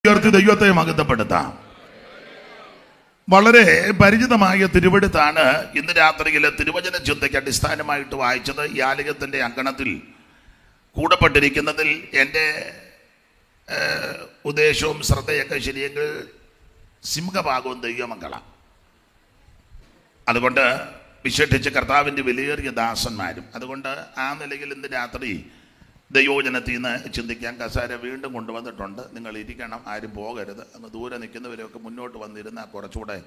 ഉയർത്തി ദൈവത്തെ മഹത്വപ്പെടുത്താം. വളരെ പരിചിതമായ തിരുവെടുത്താണ് ഇന്ന് രാത്രിയിലെ തിരുവചന ചിന്തയ്ക്ക് അടിസ്ഥാനമായിട്ട് വായിച്ചത്. ഈ ആലയത്തിൻ്റെ അങ്കണത്തിൽ കൂടപ്പെട്ടിരിക്കുന്നതിൽ എൻ്റെ ഉദ്ദേശവും ശ്രദ്ധയൊക്കെ ശരിയെങ്കിൽ സിംഹഭാഗവും ദൈവമംഗളാണ്. അതുകൊണ്ട് വിശേഷിച്ച് കർത്താവിൻ്റെ വിലയേറിയ ദാസന്മാരും. അതുകൊണ്ട് ആ നിലയിൽ ഇന്ന് രാത്രി ദൈവവചനത്തിൽ നിന്ന് ചിന്തിക്കാൻ കസാര വീണ്ടും കൊണ്ടുവന്നിട്ടുണ്ട്. നിങ്ങൾ ഇരിക്കണം, ആരും പോകരുത്. അങ്ങ് ദൂരെ നിൽക്കുന്നവരൊക്കെ മുന്നോട്ട് വന്നിരുന്നാൽ കുറച്ചുകൂടെ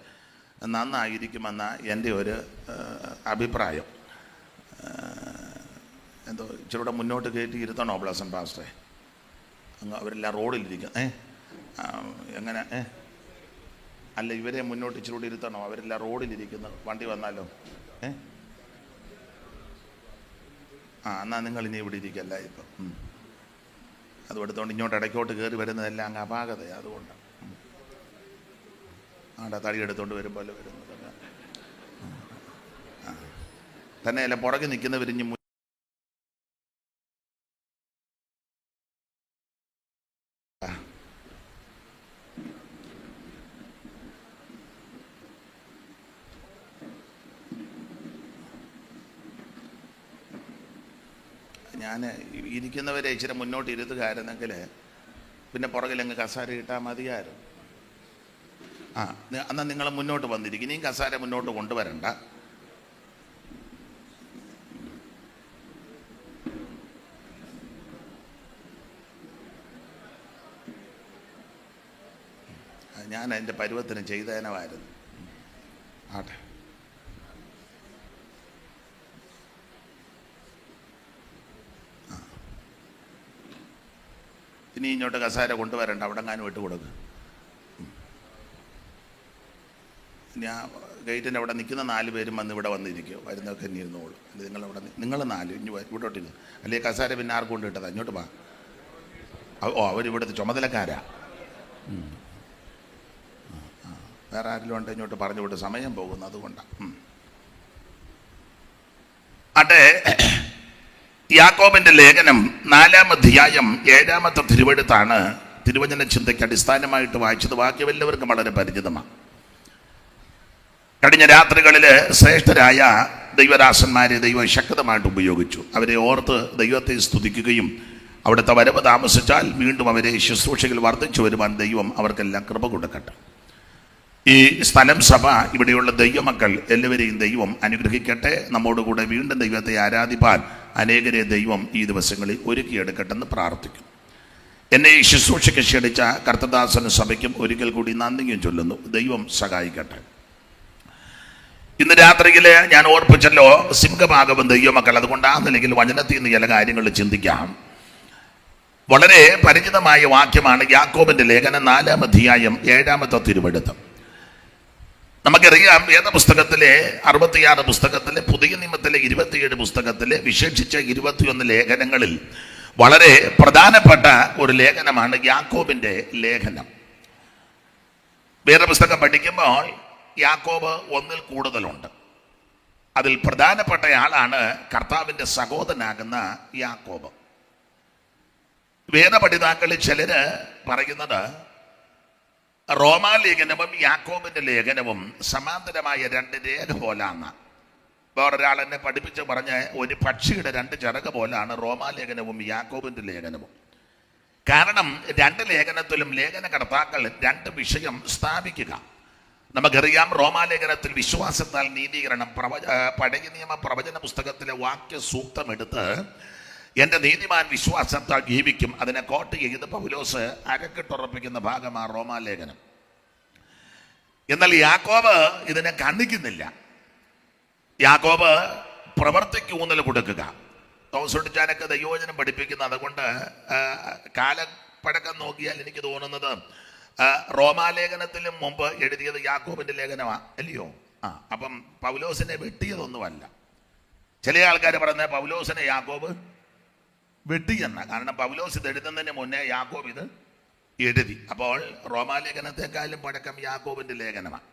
നന്നായിരിക്കുമെന്ന എൻ്റെ ഒരു അഭിപ്രായം. എന്തോ ഇച്ചിരൂടെ മുന്നോട്ട് കയറ്റി ഇരുത്തണോ ബ്ലസൻ പാസ്റ്ററെ? അങ്ങ് അവരെല്ലാം റോഡിലിരിക്കും. എങ്ങനെ അല്ല, ഇവരെ മുന്നോട്ട് ഇച്ചിരൂടെ ഇരുത്തണോ? അവരെല്ലാം റോഡിലിരിക്കുന്നു. വണ്ടി വന്നാലോ? എന്നാൽ നിങ്ങൾ ഇനി ഇവിടെ ഇരിക്കല്ല. ഇപ്പം അതും എടുത്തോണ്ട് ഇങ്ങോട്ട് ഇടയ്ക്കോട്ട് കയറി വരുന്നതെല്ലാം അങ്ങ് അപാകതയാണ്. അതുകൊണ്ട് തടി എടുത്തോണ്ട് വരുമ്പോൾ വരുന്നത് തന്നെയല്ല, പുറകെ നിൽക്കുന്നവരിഞ്ഞ് ഞാൻ ഇരിക്കുന്നവരെ ഇച്ചിരി മുന്നോട്ട് ഇരുത്തുകാരെന്നെങ്കിൽ പിന്നെ പുറകിലങ്ങ് കസാര ഇട്ടാൽ മതിയായിരുന്നു. എന്നാൽ നിങ്ങൾ മുന്നോട്ട് വന്നിരിക്കും. ഇനിയും കസാര മുന്നോട്ട് കൊണ്ടുവരണ്ട. ഞാൻ എൻ്റെ പരുവത്തിന് ചെയ്തേനമായിരുന്നു. ആട്ടെ, ഇനി ഇങ്ങോട്ട് കസാര കൊണ്ടുവരണ്ട, അവിടെ എങ്ങാനും വിട്ട് കൊടുക്കുക. ഞാൻ ഗേറ്റിൻ്റെ അവിടെ നിൽക്കുന്ന 4 പേരും വന്ന് ഇവിടെ വന്നിരിക്കുമോ? വരുന്നതൊക്കെ ഇനി ഇരുന്നോളൂ. നിങ്ങളവിടെ നിങ്ങൾ 4 ഇനി ഇവിടോട്ടില്ല. അല്ലെങ്കിൽ കസാര പിന്നെ ആർക്ക് കൊണ്ട് ഇട്ടതാ? ഇങ്ങോട്ട് വാ. അവരിവിടുത്തെ ചുമതലക്കാരാ. വേറെ ആരെങ്കിലും ഉണ്ട് ഇങ്ങോട്ട് പറഞ്ഞു വിട്ട് സമയം പോകുന്നു. അതുകൊണ്ടാണ്. അട്ടെ, യാക്കോബിന്റെ ലേഖനം 4-ാം അധ്യായം 7-ാമത്തെ തിരുവെടുത്താണ് തിരുവചന ചിന്തയ്ക്ക് അടിസ്ഥാനമായിട്ട് വായിച്ചത്. വാക്യം എല്ലാവർക്കും വളരെ പരിചിതമാണ്. കഴിഞ്ഞ രാത്രികളിൽ ശ്രേഷ്ഠരായ ദൈവദാസന്മാരെ ദൈവം ശക്തമായിട്ട് ഉപയോഗിച്ചു. അവരെ ഓർത്ത് ദൈവത്തെ സ്തുതിക്കുകയും അവിടുത്തെ വരവ് താമസിച്ചാൽ വീണ്ടും അവരെ ശുശ്രൂഷകൾ വർദ്ധിച്ചു വരുവാൻ ദൈവം അവർക്കെല്ലാം കൃപ കൊടുക്കട്ടെ. ഈ സ്ഥലം സഭ, ഇവിടെയുള്ള ദൈവമക്കൾ എല്ലാവരെയും ദൈവം അനുഗ്രഹിക്കട്ടെ. നമ്മോടുകൂടെ വീണ്ടും ദൈവത്തെ ആരാധിപ്പാൻ അനേകരെ ദൈവം ഈ ദിവസങ്ങളിൽ ഒരുക്കിയെടുക്കട്ടെന്ന് പ്രാർത്ഥിക്കും. എന്നെ ഈ ശുശ്രൂഷയ്ക്ക് ക്ഷണിച്ച കർത്തദാസന സഭയ്ക്കും ഒരിക്കൽ കൂടി നന്ദിയും ചൊല്ലുന്നു. ദൈവം സഹായിക്കട്ടെ. ഇന്ന് രാത്രിയിൽ ഞാൻ ഓർപ്പിച്ചല്ലോ, സിംഹഭാഗവും ദൈവമക്കൾ. അതുകൊണ്ട് ആ നിലയിൽ വചനത്തിൽ നിന്ന് ചില കാര്യങ്ങൾ ചിന്തിക്കാം. വളരെ പരിചിതമായ വാക്യമാണ് യാക്കോബിന്റെ ലേഖനം 4-ാം അധ്യായം 7-ാമത്തെ തിരുവെടുത്ത്. നമുക്കറിയാം, വേദപുസ്തകത്തിലെ 66 പുസ്തകത്തിലെ, പുതിയ നിയമത്തിലെ 27 പുസ്തകത്തിലെ, വിശേഷിച്ച 21 ലേഖനങ്ങളിൽ വളരെ പ്രധാനപ്പെട്ട ഒരു ലേഖനമാണ് യാക്കോബിന്റെ ലേഖനം. വേദപുസ്തകം പഠിക്കുമ്പോൾ യാക്കോബ് ഒന്നിൽ കൂടുതലുണ്ട്. അതിൽ പ്രധാനപ്പെട്ട ആളാണ് കർത്താവിൻ്റെ സഹോദരനാകുന്ന യാക്കോബ്. വേദപഠിതാക്കളിൽ ചിലര് പറയുന്നത് റോമാലേഖനവും യാക്കോബിന്റെ ലേഖനവും സമാന്തരമായ 2 രേഖ പോലാന്ന്. വേറൊരാൾ എന്നെ പഠിപ്പിച്ച് പറഞ്ഞ ഒരു പക്ഷിയുടെ 2 ചിറക് പോലാണ് റോമാലേഖനവും യാക്കോബിന്റെ ലേഖനവും. കാരണം 2 ലേഖനത്തിലും ലേഖനകർത്താക്കൾ 2 വിഷയം സ്ഥാപിക്കുക. നമുക്കറിയാം, റോമാലേഖനത്തിൽ വിശ്വാസത്താൽ നീതീകരണം, പഴയ നിയമ പ്രവചന പുസ്തകത്തിലെ വാക്യ സൂക്തമെടുത്ത് എൻ്റെ നീതിമാൻ വിശ്വാസത്താൽ ജീവിക്കും, അതിനെ കോട്ട് ചെയ്ത് പൗലോസ് അരക്കിട്ടുറപ്പിക്കുന്ന ഭാഗമാണ് റോമാലേഖനം. എന്നാൽ യാക്കോബ് ഇതിനെ ഖണ്ഡിക്കുന്നില്ല. യാക്കോബ് പ്രവർത്തിക്ക് ഊന്നൽ കൊടുക്കുക. തോമസൊട്ടിച്ചാനൊക്കെ ദൈവവചനം പഠിപ്പിക്കുന്നത്. അതുകൊണ്ട് കാലപ്പഴക്കം നോക്കിയാൽ എനിക്ക് തോന്നുന്നത് റോമാലേഖനത്തിലും മുമ്പ് എഴുതിയത് യാക്കോബിന്റെ ലേഖനമാണ്, അല്ലയോ? അപ്പം പൗലോസിനെ വെട്ടിയതൊന്നുമല്ല. ചില ആൾക്കാർ പറയുന്നത് പൗലോസിനെ യാക്കോബ് വെട്ടിയെന്ന. കാരണം പൗലോസ് ഇത് എഴുതുന്നതിന് മുന്നേ യാക്കോബ് ഇത് എഴുതി. അപ്പോൾ റോമാലേഖനത്തെക്കാളും പഴക്കം യാക്കോബിന്റെ ലേഖനമാണ്.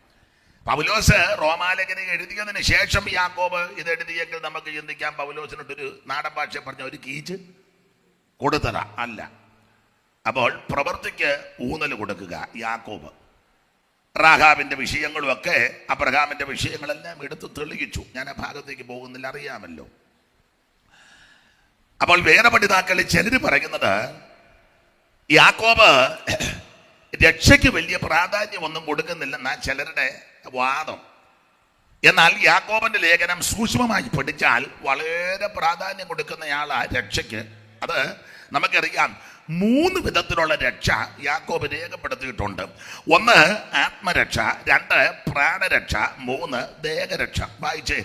പൗലോസ് റോമാലേഖനം എഴുതിയതിന് ശേഷം യാക്കോബ് ഇത് എഴുതിയെങ്കിൽ നമുക്ക് ചിന്തിക്കാം, പൗലോസിനോട്ടൊരു നാടൻ ഭാഷ പറഞ്ഞ ഒരു കീച്ച് കൊടുത്തതാ. അല്ല, അപ്പോൾ പ്രവൃത്തിക്ക് ഊന്നൽ കൊടുക്കുക. യാക്കോബ് റാഹാബിന്റെ വിഷയങ്ങളും ഒക്കെ അബ്രഹാമിന്റെ വിഷയങ്ങളെല്ലാം എടുത്ത് തെളിയിച്ചു. ഞാൻ ആ ഭാഗത്തേക്ക് പോകുന്നില്ല, അറിയാമല്ലോ. അപ്പോൾ വേറെ പഠിതാക്കളിൽ ചിലർ പറയുന്നത് യാക്കോബ് രക്ഷയ്ക്ക് വലിയ പ്രാധാന്യമൊന്നും കൊടുക്കുന്നില്ലെന്ന ചിലരുടെ വാദം. എന്നാൽ യാക്കോബിന്റെ ലേഖനം സൂക്ഷ്മമായി പഠിച്ചാൽ വളരെ പ്രാധാന്യം കൊടുക്കുന്നയാളാ രക്ഷയ്ക്ക്. അത് നമുക്കറിയാം, 3 വിധത്തിലുള്ള രക്ഷ യാക്കോബ് രേഖപ്പെടുത്തിയിട്ടുണ്ട്. 1 ആത്മരക്ഷ, 2 പ്രാണരക്ഷ, 3 ദേഹരക്ഷ. വായിച്ചേ,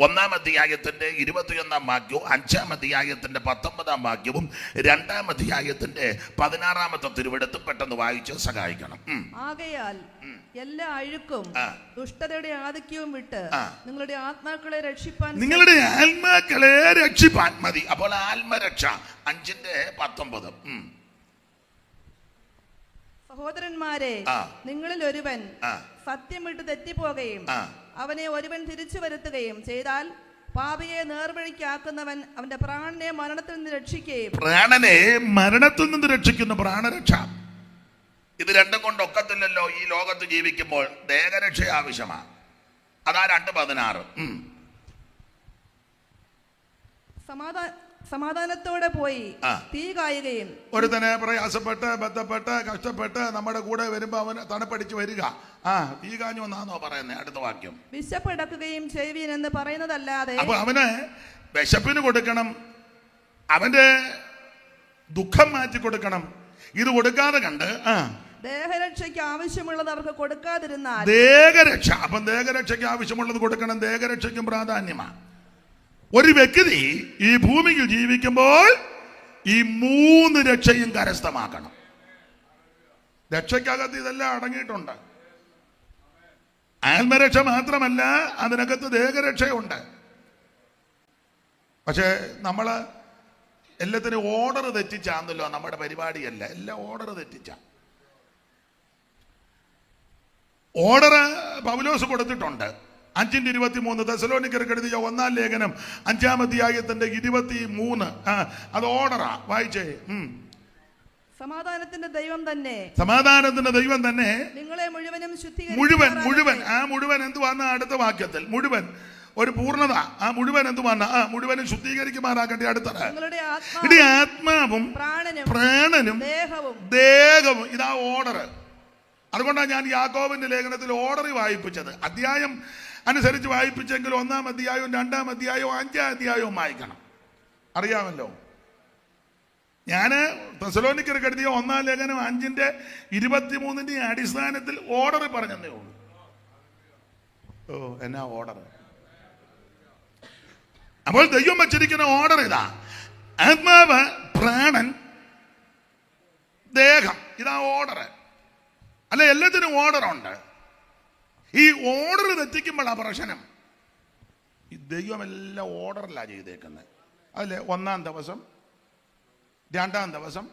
1-ാം അധ്യായത്തിന്റെ 21-ാം വാക്യവും 5-ാം അധ്യായത്തിന്റെ 19-ാം വാക്യവും 2-ാം അധ്യായത്തിന്റെ 16-ാമത്തെ തിരുവെടുത്തും പെട്ടെന്ന് വായിച്ച് സഹായിക്കണം. ആകയാൽ എല്ലാ അഴുക്കും ദുഷ്ടതയുടെ ആധിക്യവും വിട്ട് നിങ്ങളുടെ ആത്മാക്കളെ രക്ഷിപ്പാൻ മതി. അപ്പോൾ ആത്മരക്ഷ 5:19. സഹോദരന്മാരെ, നിങ്ങളിൽ ഒരുവൻ സത്യം വിട്ട് തെറ്റിപ്പോകുകയും അവനെ ഒരുവൻ തിരിച്ചു വരുത്തുകയും ചെയ്താൽ പാപിയെ നേർവഴിക്കാക്കുന്നവൻ അവന്റെ പ്രാണനെ മരണത്തിൽ നിന്ന് രക്ഷിക്കുന്ന പ്രാണരക്ഷ. ഇത് രണ്ടും കൊണ്ട് ഒക്കത്തില്ലല്ലോ ഈ ലോകത്ത് ജീവിക്കുമ്പോൾ. ദേഹരക്ഷ ആവശ്യമാണ്. അതാ 2:16. സമാധാനത്തോടെ പോയി തീ കായുകയും. ഒരുത്തനെ പ്രയാസപ്പെട്ട് ബന്ധപ്പെട്ട് കഷ്ടപ്പെട്ട് നമ്മുടെ കൂടെ വരുമ്പോ അവന് തണുപ്പടിച്ച് വരിക. തീ കാഞ്ഞു എന്നാണോ പറയുന്നത്? അടുത്ത വാക്യം, വിശപ്പടക്കുകയും ചെയ്യുവീൻ എന്ന് പറയുന്നതല്ലാതെ. അപ്പൊ അവന് വിശപ്പിന് കൊടുക്കണം, അവന്റെ ദുഃഖം മാറ്റി കൊടുക്കണം. ഇത് കൊടുക്കാതെ കണ്ട് ദേഹരക്ഷയ്ക്ക് ആവശ്യമുള്ളത് അവർക്ക് കൊടുക്കാതിരുന്നാൽ. ദേഹരക്ഷ, അപ്പം ദേഹരക്ഷയ്ക്ക് ആവശ്യമുള്ളത് കൊടുക്കണം. ദേഹരക്ഷയ്ക്കും പ്രാധാന്യമാണ്. ഒരു വ്യക്തി ഈ ഭൂമിയിൽ ജീവിക്കുമ്പോൾ ഈ 3 രക്ഷയും കരസ്ഥമാക്കണം. രക്ഷയ്ക്കകത്ത് ഇതെല്ലാം അടങ്ങിയിട്ടുണ്ട്. ആത്മരക്ഷ മാത്രമല്ല, അതിനകത്ത് ദേഹരക്ഷയുണ്ട്. പക്ഷെ നമ്മള് എല്ലാത്തിനും ഓർഡർ തെറ്റിച്ചാന്നല്ലോ നമ്മുടെ പരിപാടിയല്ല. എല്ലാം ഓർഡർ തെറ്റിച്ച. ഓർഡർ പൗലോസ് കൊടുത്തിട്ടുണ്ട്. 5:23 തെസ്സലോനിക്കർക്ക് എഴുതിയ 1-ാം ലേഖനം 5-ാം അധ്യായത്തിന്റെ 23. അത് ഓർഡറാ. വായിച്ചേ. സമാധാനത്തിന്റെ ദൈവം തന്നെ നിങ്ങളെ മുഴുവൻ എന്തുവാന്ന് അടുത്ത വാക്യത്തിൽ മുഴുവൻ ഒരു പൂർണ്ണത. മുഴുവൻ എന്തുവാണ്? മുഴുവനും ശുദ്ധീകരിക്കുമാറാകട്ടെ. അടുത്തത് ആത്മാവും പ്രാണനും ദേഹവും. ഇതാ ഓർഡർ. അതുകൊണ്ടാണ് ഞാൻ യാക്കോബിന്റെ ലേഖനത്തിൽ ഓർഡർ വായിപ്പിച്ചത്. അധ്യായം അനുസരിച്ച് വായിപ്പിച്ചെങ്കിൽ 1-ാം അധ്യായവും 2-ാം അധ്യായവും 5-ാം അധ്യായവും വായിക്കണം. അറിയാമല്ലോ. ഞാൻ തെസ്സലോനിക്കർക്ക് എഴുതിയ 1-ാം ലേഖനം 5:23 അടിസ്ഥാനത്തിൽ ഓർഡർ പറഞ്ഞതേ ഉള്ളൂ. എന്നാ ഓർഡർ! അപ്പോൾ ദൈവം വച്ചിരിക്കുന്ന ഓർഡർ ഇതാ: ആത്മാവ്, പ്രാണൻ, ദേഹം. ഇതാ ഓർഡർ. അല്ല, എല്ലാത്തിനും ഓർഡറുണ്ട്. ഈ ഓർഡർ തെറ്റിക്കുമ്പോഴാ പ്രശ്നം. ഈ ദൈവമെല്ലാം ഓർഡറിലാണ് ചെയ്തേക്കുന്നത്. അതിലെ 1-ാം ദിവസം, 2-ാം ദിവസം,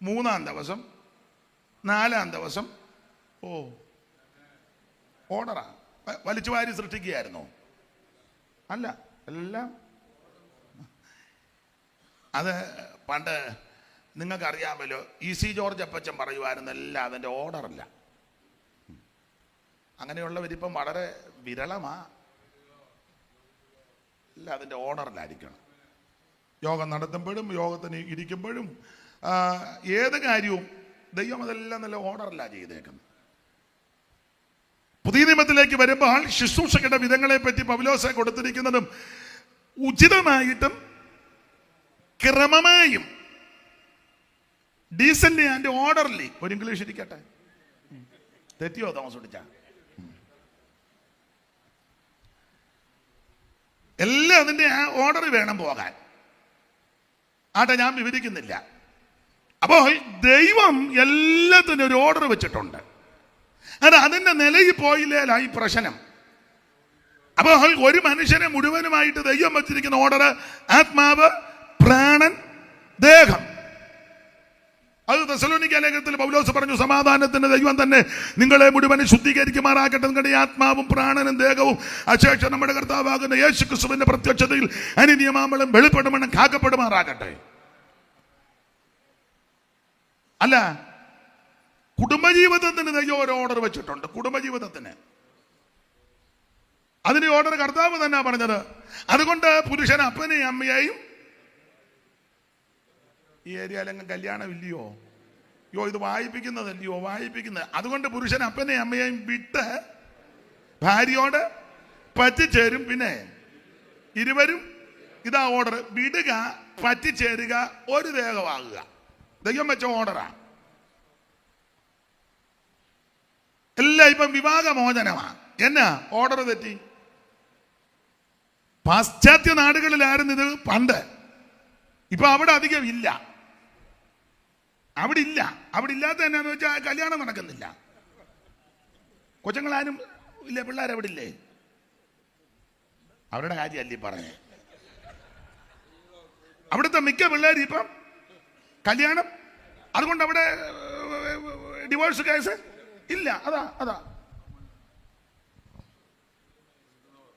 3-ാം ദിവസം, 4-ാം ദിവസം. ഓർഡറാ. വലിച്ചു വാരി സൃഷ്ടിക്കുകയായിരുന്നോ? അല്ല, എല്ലാം. അത് പണ്ട് നിങ്ങൾക്കറിയാമല്ലോ, EC ജോർജ് അപ്പച്ചൻ പറയുമായിരുന്നു, എല്ലാം അതിൻ്റെ ഓർഡറില്ല. അങ്ങനെയുള്ളവരിപ്പം വളരെ വിരളമാ. എല്ലാം അതിൻ്റെ ഓർഡറിലായിരിക്കണം. യോഗം നടത്തുമ്പോഴും യോഗത്തിന് ഇരിക്കുമ്പോഴും ഏത് കാര്യവും ദൈവം അതെല്ലാം നല്ല ഓർഡറിലാണ് ചെയ്തേക്കുന്നത്. പുതിയ നിയമത്തിലേക്ക് വരുമ്പോൾ ശുശ്രൂഷകളുടെ വിധങ്ങളെ പറ്റി പൗലോസ് കൊടുത്തിരിക്കുന്നതും ഉചിതമായിട്ടും ക്രമമായും ഡീസന്റ്ലി ആൻഡ് ഓർഡർലി. ഒരു ഇംഗ്ലീഷ് ഇരിക്കട്ടെ. തെറ്റിയോ തോമസ് പിടിച്ച? എല്ലാം അതിന്റെ ഓർഡർ വേണം പോകാൻ. ഞാൻ വിവരിക്കുന്നില്ല. അപ്പോൾ ദൈവം എല്ലാത്തിനും ഒരു ഓർഡർ വെച്ചിട്ടുണ്ട്. അതിന്റെ നിലയിൽ പോയില്ലേലായി പ്രശ്നം. അപ്പോൾ ഒരു മനുഷ്യനെ മുഴുവനുമായിട്ട് ദൈവം വെച്ചിരിക്കുന്ന ഓർഡർ ആത്മാവ്, പ്രാണൻ, ദേഹം. അത് തെസ്സലോനിക്ക ലേഖനത്തിൽ പൗലോസ് പറഞ്ഞു, സമാധാനത്തിന്റെ ദൈവം തന്നെ നിങ്ങളെ മുഴുവൻ ശുദ്ധീകരിക്കുമാറാകട്ടെ. നിങ്ങളുടെ ആത്മാവും പ്രാണനും ദേഹവും അശേഷം നമ്മുടെ കർത്താവാകുന്ന യേശു ക്രിസ്തുവിന്റെ പ്രത്യക്ഷതയിൽ അനിനിയമാമ്പളും വെളിപ്പെടുമെന്നും കാക്കപ്പെടുമാറാകട്ടെ. അല്ല, കുടുംബജീവിതത്തിന് ദൈവം ഒരു ഓർഡർ വെച്ചിട്ടുണ്ട്. കുടുംബജീവിതത്തിന് അതിന്റെ ഓർഡർ കർത്താവ് തന്നെ പറഞ്ഞത്. അതുകൊണ്ട് പുരുഷൻ അപ്പനെയും അമ്മയെയും, ഈ ഏരിയയിലെങ്ങും കല്യാണം ഇല്ലയോ? ഇത് വായിപ്പിക്കുന്നതല്ലയോ? വായിപ്പിക്കുന്നത്. അതുകൊണ്ട് പുരുഷൻ അപ്പനെയും അമ്മയെയും വിട്ട് ഭാര്യയോട് പറ്റിച്ചേരും. പിന്നെ ഇരുവരും, ഇതാ ഓർഡർ, വിടുക, പറ്റിച്ചേരുക, ഒരു ദേഹമാകുക. ദൈവം വെച്ച ഓർഡറാ. എല്ലാം ഇപ്പം വിവാഹമോചനമാണ്. എന്നാ ഓർഡർ തെറ്റി? പാശ്ചാത്യ നാടുകളിലായിരുന്നു ഇത് പണ്ട്. ഇപ്പൊ അവിടെ അധികം ഇല്ല. അവിടെ ഇല്ല. അവിടെ ഇല്ലാത്ത എന്നാന്ന് വെച്ചാൽ കല്യാണം നടക്കുന്നില്ല. കൊച്ചങ്ങളാരും ഇല്ലേ? പിള്ളേരവിടെ ഇല്ലേ? അവരുടെ കാര്യമല്ലേ പറഞ്ഞേ. അവിടുത്തെ മിക്ക പിള്ളേരും ഇപ്പം കല്യാണം, അതുകൊണ്ട് അവിടെ ഡിവോഴ്സ് കേസ് ഇല്ല. അതാ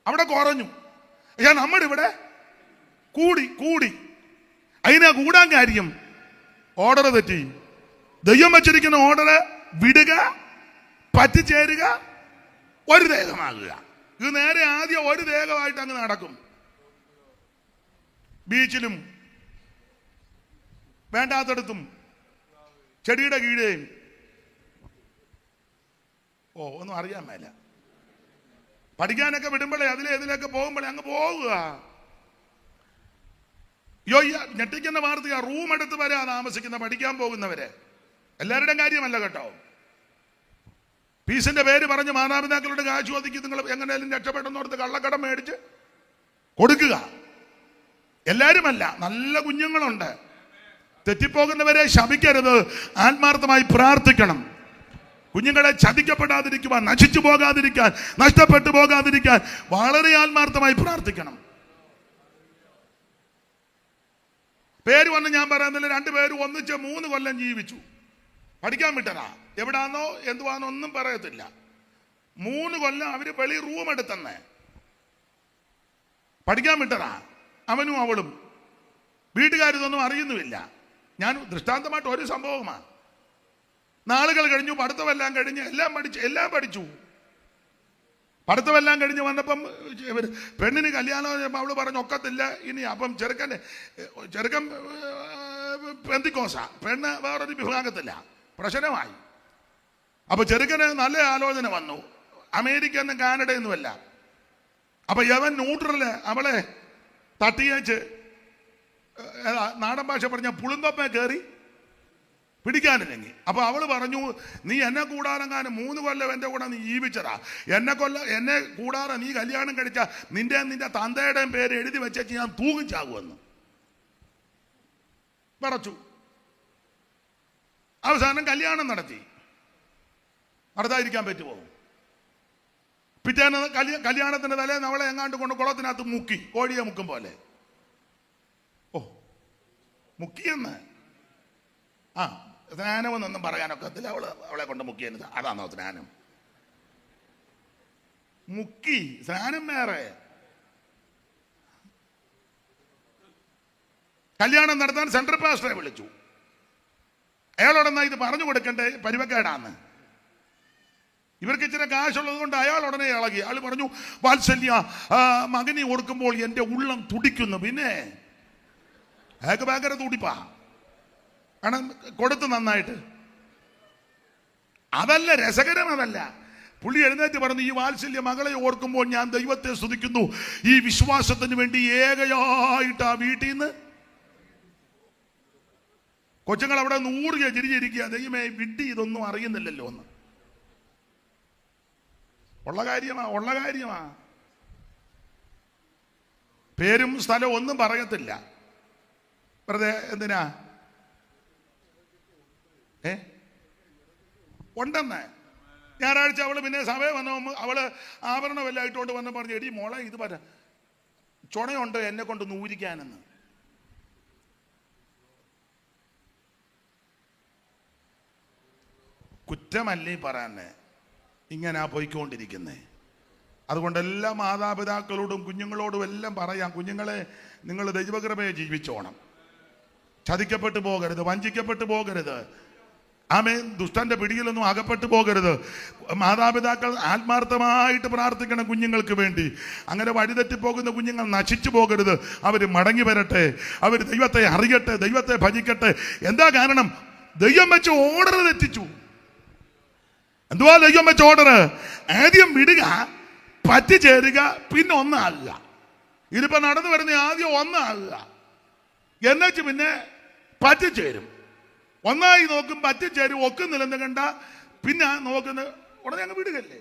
അവിടെ കുറഞ്ഞു. നമ്മുടെ ഇവിടെ കൂടി. അതിനാ കൂടാൻ കാര്യം ഓർഡർ തെറ്റി. ദൈവം വച്ചിരിക്കുന്ന ഓർഡർ വിടുക, പറ്റിച്ചേരുക, ഒരു ദേഹമാകുക. ഇത് നേരെ ആദ്യം ഒരു ദേഹമായിട്ട് അങ്ങ് നടക്കും. ബീച്ചിലും വേണ്ടാത്തടത്തും ചെടിയുടെ കീഴേയും ഒന്നും അറിയാൻ മേല. പഠിക്കാനൊക്കെ വിടുമ്പോഴേ ഇതിലൊക്കെ പോകുമ്പോഴേ അങ്ങ് പോവുക. ഞെട്ടിക്കുന്ന വാർത്തയാ. റൂം എടുത്ത് വരാ താമസിക്കുന്ന പഠിക്കാൻ പോകുന്നവരെ. എല്ലാവരുടെയും കാര്യമല്ല കേട്ടോ. ഫീസിന്റെ പേര് പറഞ്ഞ് മാതാപിതാക്കളുടെ കാശ് ഒതുക്കി നിങ്ങൾ എങ്ങനെയാലും രക്ഷപ്പെട്ടെന്നോർത്ത് കള്ളക്കടം മേടിച്ച് കൊടുക്കുക. എല്ലാവരുമല്ല, നല്ല കുഞ്ഞുങ്ങളുണ്ട്. തെറ്റിപ്പോകുന്നവരെ ശപിക്കരുത്, ആത്മാർത്ഥമായി പ്രാർത്ഥിക്കണം. കുഞ്ഞുങ്ങളെ ചതിക്കപ്പെടാതിരിക്കുവാൻ, നശിച്ചു പോകാതിരിക്കാൻ, നഷ്ടപ്പെട്ടു പോകാതിരിക്കാൻ വളരെ ആത്മാർത്ഥമായി പ്രാർത്ഥിക്കണം. പേര് വന്ന് ഞാൻ പറയുന്നില്ല, രണ്ടുപേരും ഒന്നിച്ച് 3 കൊല്ലം ജീവിച്ചു. പഠിക്കാൻ വിട്ടനാ. എവിടാന്നോ എന്തുവാന്നോ ഒന്നും പറയത്തില്ല. 3 കൊല്ലം അവര് വെളി റൂം എടുത്തന്നെ പഠിക്കാൻ വിട്ടനാ. അവനും അവളും വീട്ടുകാരിതൊന്നും അറിയുന്നുമില്ല. ഞാൻ ദൃഷ്ടാന്തമായിട്ട് ഒരു സംഭവമാണ്. നാളുകൾ കഴിഞ്ഞു, പഠിത്തമെല്ലാം കഴിഞ്ഞ് എല്ലാം പഠിച്ചു. പഠിത്തമെല്ലാം കഴിഞ്ഞ് വന്നപ്പം പെണ്ണിന് കല്യാണം അവള് പറഞ്ഞു ഒക്കത്തില്ല ഇനി. അപ്പം ചെറുക്കൻ പെന്തിക്കോസാ, പെണ്ണ് വേറൊരു വിഭാഗത്തില്ല. പ്രശ്നമായി. അപ്പൊ ചെറുക്കന് നല്ല ആലോചന വന്നു. അമേരിക്കന്നും കാനഡയൊന്നുമല്ല. അപ്പൊ യവൻ ന്യൂട്രല് അവളെ തട്ടിയേച്ച്, നാടൻ ഭാഷ പറഞ്ഞ പുളുങ്കൊപ്പ കയറി പിടിക്കാനില്ലെങ്കിൽ. അപ്പൊ അവള് പറഞ്ഞു, നീ എന്നെ കൂടാറെങ്ങാനും 3 കൊല്ലം എന്റെ കൂടെ നീ ജീവിച്ചതാ. എന്നെ കൂടാതെ നീ കല്യാണം കഴിച്ച നിന്റെ തന്തയുടെയും പേര് എഴുതി വെച്ചു ഞാൻ തൂങ്ങിച്ചാകുമെന്ന് പറച്ചു. അവസാനം കല്യാണം നടത്താതിരിക്കാൻ പറ്റുമോ? പിറ്റേന്ന് കല്യാണത്തിന്റെ തലേന്ന് അവളെ എങ്ങാണ്ട് കൊണ്ട് കുളത്തിനകത്ത് മുക്കി, കോഴിയെ മുക്കും പോലെ. മുക്കിയെന്ന് സ്നാനമെന്നൊന്നും പറയാനൊക്കത്തില്ല. അവളെ കൊണ്ട് മുക്കിയെന്ന്. അതാണോ സ്നാനം? മുക്കി. സ്നാനം വേറെ. കല്യാണം നടത്താൻ സെൻട്രൽ പാസ്റ്ററെ വിളിച്ചു. അയാളോടെന്നാ ഇത് പറഞ്ഞു കൊടുക്കണ്ടേ, പരിവക്കേടാന്ന്. ഇവർക്ക് ഇച്ചിരി കാശുള്ളത് കൊണ്ട് അയാൾ ഉടനെ ഇളകി. അയാൾ പറഞ്ഞു, വാത്സല്യ മകനെ ഓർക്കുമ്പോൾ എന്റെ ഉള്ളം തുടിക്കുന്നു. പിന്നെ അയാൾക്ക് ഭയങ്കര തുടിപ്പാ. കാരണം കൊടുത്തു നന്നായിട്ട്. അതല്ല രസകരം. അതല്ല, പുള്ളി എഴുന്നേറ്റ് പറഞ്ഞു, ഈ വാത്സല്യ മകളെ ഓർക്കുമ്പോൾ ഞാൻ ദൈവത്തെ സ്തുതിക്കുന്നു. ഈ വിശ്വാസത്തിന് വേണ്ടി ഏകയായിട്ട് ആ വീട്ടിൽ നിന്ന് കൊച്ചുങ്ങൾ അവിടെ 100 ചിരിച്ചിരിക്കുക. ദൈവമേ വിഡ്ഢി ഇതൊന്നും അറിയുന്നില്ലല്ലോ എന്ന്. ഉള്ള കാര്യമാ. പേരും സ്ഥലവും ഒന്നും പറയത്തില്ല. വെറുതെ എന്തിനാ? ഉണ്ടെന്ന്. ഞായറാഴ്ച അവള് പിന്നെ സമയം വന്ന അവള് ആഭരണമെല്ലാം ഇട്ടുകൊണ്ട് വന്ന് പറഞ്ഞു, എടി മോളെ ഇത് ചുണയുണ്ട് എന്നെ കൊണ്ട് നൂരിക്കാനെന്ന്. കുറ്റമല്ലേ പറയാനെ, ഇങ്ങനെ പോയിക്കൊണ്ടിരിക്കുന്നേ. അതുകൊണ്ട് എല്ലാ മാതാപിതാക്കളോടും കുഞ്ഞുങ്ങളോടും എല്ലാം പറയാം, കുഞ്ഞുങ്ങളെ നിങ്ങൾ ദൈവകൃപയെ ജീവിച്ചോണം. ചതിക്കപ്പെട്ടു പോകരുത്, വഞ്ചിക്കപ്പെട്ടു പോകരുത്. ആമേൻ. ദുഷ്ടന്റെ പിടിയിലൊന്നും അകപ്പെട്ടു പോകരുത്. മാതാപിതാക്കൾ ആത്മാർത്ഥമായിട്ട് പ്രാർത്ഥിക്കണം കുഞ്ഞുങ്ങൾക്ക് വേണ്ടി. അങ്ങനെ വഴിതെറ്റിപ്പോകുന്ന കുഞ്ഞുങ്ങൾ നശിച്ചു പോകരുത്. അവർ മടങ്ങി വരട്ടെ, അവർ ദൈവത്തെ അറിയട്ടെ, ദൈവത്തെ ഭജിക്കട്ടെ. എന്താ കാരണം? ദൈവം വെച്ച ഓർഡർ തെറ്റിച്ചു. എന്തുവാ ദൈവം വെച്ച ഓർഡർ? ആദ്യം വിടുക, പറ്റിച്ചേരുക, പിന്നെ ഒന്നാകുക. ഇതിപ്പോ നടന്നു വരുന്ന ആദ്യം ഒന്നാകുക, എന്നുവെച്ച് പിന്നെ പറ്റിച്ചേരും. ഒന്നായി നോക്കും, പറ്റിച്ചേരും, ഒക്കുന്നില്ലെന്ന് കണ്ട പിന്നെ നോക്കുന്ന ഉടനെ അങ്ങ് വിടുകല്ലേ.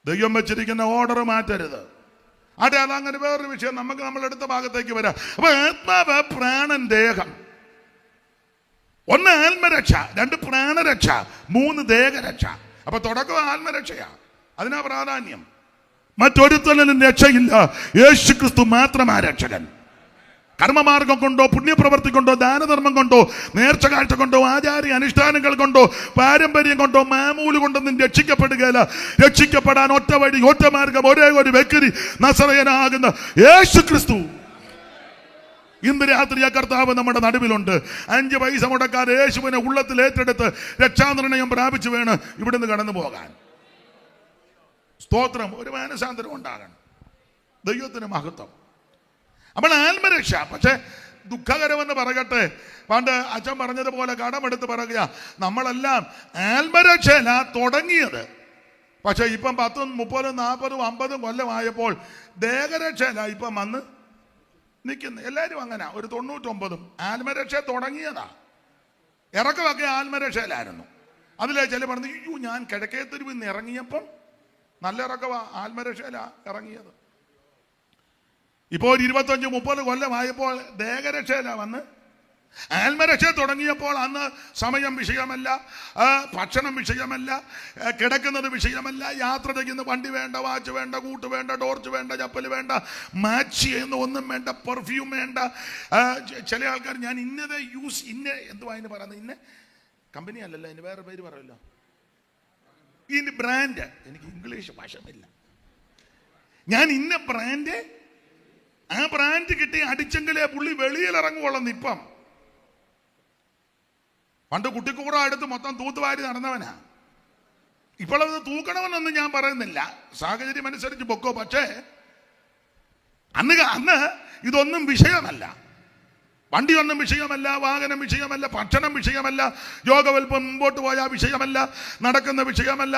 ദൈവം വെച്ചിരിക്കുന്ന ഓർഡർ മാറ്റരുത്. അതങ്ങനെ വേറൊരു വിഷയം. നമുക്ക് നമ്മളെടുത്ത ഭാഗത്തേക്ക് വരാം. അപ്പൊ ആത്മാവ്, പ്രാണൻ, ദേഹം. 1 ആത്മരക്ഷ, 2 പ്രാണരക്ഷ, 3 ദേഹരക്ഷ. അപ്പൊ തുടക്കം ആത്മരക്ഷയാ, അതിനാ പ്രാധാന്യം. മറ്റൊരുത്തനും രക്ഷയില്ല, യേശു ക്രിസ്തു മാത്രമാ രക്ഷകൻ. കർമ്മമാർഗം കൊണ്ടോ, പുണ്യപ്രവർത്തി കൊണ്ടോ, ദാനധർമ്മം കൊണ്ടോ, നേർച്ച കാഴ്ച കൊണ്ടോ, ആചാര്യ അനുഷ്ഠാനങ്ങൾ കൊണ്ടോ, പാരമ്പര്യം കൊണ്ടോ, മാമൂല് കൊണ്ടൊന്നും രക്ഷിക്കപ്പെടുകയില്ല. രക്ഷിക്കപ്പെടാൻ ഒറ്റ വഴി, ഒറ്റ മാർഗം, ഒരേ ഒരു വ്യക്തി, നസറയനാകുന്ന യേശു ക്രിസ്തു. ഇന്ന് രാത്രി ആ കർത്താവ് നമ്മുടെ നടുവിലുണ്ട്. 5 പൈസ മുടക്കാതെ യേശുവിനെ ഉള്ളത്തിൽ ഏറ്റെടുത്ത് രക്ഷാനിർണയം പ്രാപിച്ചു വേണം ഇവിടുന്ന് കടന്നു പോകാൻ. സ്തോത്രം. ഒരു മാനസാന്തരം ഉണ്ടാകണം. ദൈവത്തിന് മഹത്വം. അപ്പോൾ ആത്മരക്ഷ. പക്ഷെ ദുഃഖകരമെന്ന് പറയട്ടെ, പണ്ട് അച്ഛൻ പറഞ്ഞതുപോലെ കടമെടുത്ത് പറയുക, നമ്മളെല്ലാം ആത്മരക്ഷയല്ല തുടങ്ങിയത്. പക്ഷെ ഇപ്പം 10, 30, 40, 50 കൊല്ലമായപ്പോൾ ദേഹരക്ഷയല്ല ഇപ്പം വന്ന് നിൽക്കുന്നത്. എല്ലാവരും അങ്ങനെ. ഒരു 99 ആത്മരക്ഷ തുടങ്ങിയതാ. ഇറക്കമൊക്കെ ആത്മരക്ഷയിലായിരുന്നു. അതിലെ ചില പറഞ്ഞു, അയ്യോ ഞാൻ കിഴക്കേത്തൊരു നിന്ന് ഇറങ്ങിയപ്പം നല്ല ഇറക്കവാ, ആത്മരക്ഷയിലാ ഇറങ്ങിയത്. ഇപ്പോൾ 25, 30 കൊല്ലമായപ്പോൾ ദേഹരക്ഷയിലാ വന്ന്. ആത്മരക്ഷ തുടങ്ങിയപ്പോൾ അന്ന് സമയം വിഷയമല്ല, ഭക്ഷണം വിഷയമല്ല, കിടക്കുന്നത് വിഷയമല്ല, യാത്ര ചെയ്യുന്ന വണ്ടി വേണ്ട, വാച്ച് വേണ്ട, കൂട്ട് വേണ്ട, ടോർച്ച് വേണ്ട, ചപ്പൽ വേണ്ട, മാച്ച് ചെയ്യുന്ന ഒന്നും വേണ്ട, പെർഫ്യൂം വേണ്ട. ചില ആൾക്കാർ ഞാൻ ഇന്നത് യൂസ്, എന്തുവാ അതിന് പറയുന്നത്, ഇന്ന കമ്പനി അല്ലല്ലോ, അതിന് വേറെ പേര് പറയുമല്ലോ, ഇതിൻ്റെ ബ്രാൻഡ്. എനിക്ക് ഇംഗ്ലീഷ് ഭാഷമില്ല. ഞാൻ ഇന്ന ബ്രാൻഡ്, ആ ബ്രാൻഡ് കിട്ടി അടിച്ചെങ്കിലേ പുള്ളി വെളിയിൽ ഇറങ്ങുവോളന്ന്. ഇപ്പം പണ്ട് കുട്ടിക്കൂറ എടുത്ത് മൊത്തം തൂത്തുവാരി നടന്നവനാ. ഇപ്പോഴത് തൂക്കണമെന്നൊന്നും ഞാൻ പറയുന്നില്ല, സാഹചര്യം അനുസരിച്ച് പൊക്കോ. പക്ഷേ അന്ന് ഇതൊന്നും വിഷയമല്ല. വണ്ടിയൊന്നും വിഷയമല്ല, വാഹനം വിഷയമല്ല, ഭക്ഷണം വിഷയമല്ല, യോഗവൽപ്പം മുമ്പോട്ട് പോയ വിഷയമല്ല, നടക്കുന്ന വിഷയമല്ല,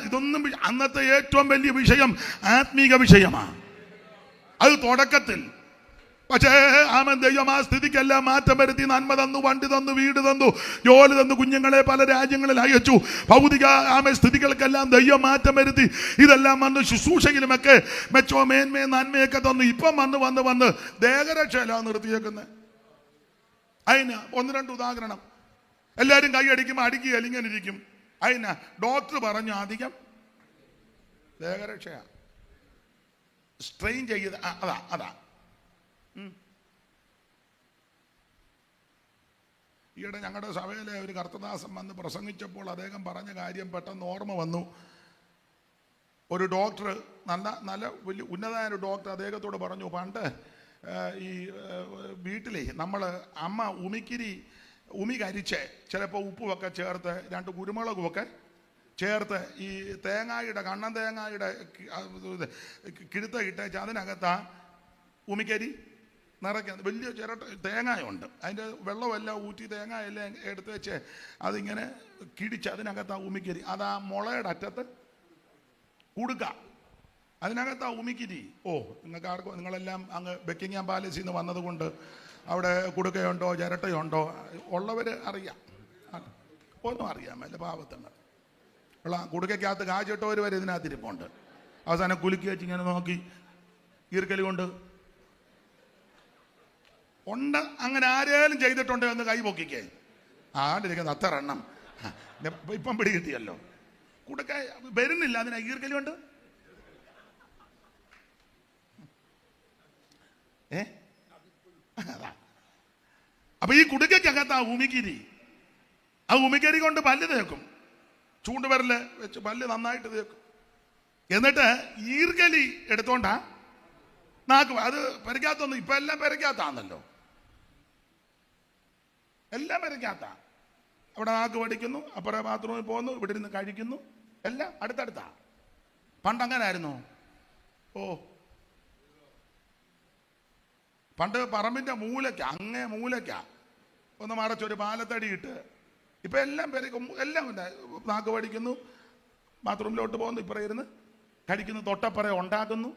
ഇതൊന്നും. അന്നത്തെ ഏറ്റവും വലിയ വിഷയം ആത്മീക വിഷയമാണ്. അത് തുടക്കത്തിൽ. പക്ഷേ ആമൻ ദൈവം ആ സ്ഥിതിക്കെല്ലാം മാറ്റം വരുത്തി. നന്മ തന്നു, വണ്ടി തന്നു, വീട് തന്നു, ജോലി തന്നു, കുഞ്ഞുങ്ങളെ പല രാജ്യങ്ങളിൽ അയച്ചു. ഭൗതിക സ്ഥിതികൾക്കെല്ലാം ദൈവം മാറ്റം വരുത്തി. ഇതെല്ലാം വന്ന് ശുശ്രൂഷയിലുമൊക്കെ മെച്ചോ, മേന്മയും നന്മയൊക്കെ തന്നു. ഇപ്പം വന്ന് ദേഹരക്ഷയല്ല നിർത്തിയേക്കുന്നത്. അതിന് 1-2 ഉദാഹരണം. എല്ലാവരും കൈ അടിക്കുമ്പോൾ അടിക്കുക, ഇങ്ങനെ ഇരിക്കും. അതിന് ഡോക്ടർ പറഞ്ഞു അധികം ദേഹരക്ഷയാ, സ്ട്രെയിൻ ചെയ്ത്. അതാ ഈയിടെ ഞങ്ങളുടെ സഭയിലെ ഒരു കർത്തദാസൻ വന്ന് പ്രസംഗിച്ചപ്പോൾ അദ്ദേഹം പറഞ്ഞ കാര്യം പെട്ടെന്ന് ഓർമ്മ വന്നു. ഒരു ഡോക്ടർ, നല്ല വലിയ ഉന്നതമായ ഒരു ഡോക്ടർ അദ്ദേഹത്തോട് പറഞ്ഞു, പണ്ട് ഈ വീട്ടിലെ നമ്മൾ അമ്മ ഉമി കരിച്ച് ചിലപ്പോൾ ഉപ്പുമൊക്കെ ചേർത്ത് 2 കുരുമുളകുമൊക്കെ ചേർത്ത് ഈ തേങ്ങായുടെ, കണ്ണൻ തേങ്ങായുടെ കിഴുത്ത ഇട്ടേച്ച് അതിനകത്താ ഉമിക്കരി നിറയ്ക്കുന്നത്. വലിയ ചിരട്ട തേങ്ങയുണ്ട്, അതിൻ്റെ വെള്ളമെല്ലാം ഊറ്റി തേങ്ങയെല്ലാം എടുത്ത് വെച്ച് അതിങ്ങനെ കിടിച്ച് അതിനകത്താ ഉമിക്കരി. അതാ മുളയുടെ അറ്റത്ത് കുടുക്ക, അതിനകത്താ ഉമിക്കിരി. നിങ്ങൾക്ക് ആർക്കും, നിങ്ങളെല്ലാം അങ്ങ് ബക്കിംഗ്ഹാം പാലസിൽ നിന്ന് വന്നതുകൊണ്ട് അവിടെ കുടുക്കയുണ്ടോ ചിരട്ടയുണ്ടോ ഉള്ളവർ അറിയാം. ഒന്നും അറിയാമല്ല, പാവത്തുണ്ട്. കുടുക്കകത്ത് കാച്ചിട്ടവർ വരെ ഇതിനകത്തിരിപ്പുണ്ട്. അവസാനം കുലുക്കി വെച്ച് ഇങ്ങനെ നോക്കി ഈർക്കലി കൊണ്ട് ഉണ്ട്. അങ്ങനെ ആരേലും ചെയ്തിട്ടുണ്ടോ എന്ന് കൈ പൊക്കിക്കേ. ആണ്ടിരിക്കുന്നത് അത്ര എണ്ണം ഇപ്പം പിടി കിട്ടിയല്ലോ. കുടുക്ക വരുന്നില്ല, അതിനാ ഈർക്കലി കൊണ്ട്. അതാ. അപ്പൊ ഈ കുടുക്കകത്ത് ആ ഉമിക്കരി കൊണ്ട് പല്ല് തേക്കും, ചൂണ്ടുവരല് വെച്ച് പല്ല് നന്നായിട്ട് തേക്കും. എന്നിട്ട് ഈർക്കലി എടുത്തോണ്ടാ നാക്ക്. അത് പെരക്കാത്തൊന്നും, ഇപ്പൊ എല്ലാം പെരക്കാത്താന്നല്ലോ. എല്ലാം വരയ്ക്കാത്ത. അവിടെ നാക്ക് പഠിക്കുന്നു, അപ്പുറം ബാത്റൂമിൽ പോകുന്നു, ഇവിടെ ഇരുന്ന് കഴിക്കുന്നു, എല്ലാം അടുത്തടുത്താ. പണ്ട് അങ്ങനെ ആയിരുന്നു. പണ്ട് പറമ്പിന്റെ മൂലയ്ക്ക, അങ്ങേ മൂലയ്ക്ക ഒന്ന് മറച്ചൊരു പാലത്തടി ഇട്ട്. ഇപ്പൊ എല്ലാം പേരേക്കും എല്ലാം നാക്ക് പഠിക്കുന്നു, ബാത്റൂമിലോട്ട് പോകുന്നു, ഇപ്പറ ഇരുന്ന് കഴിക്കുന്നു, തൊട്ടപ്പുറം ഉണ്ടാക്കുന്നു.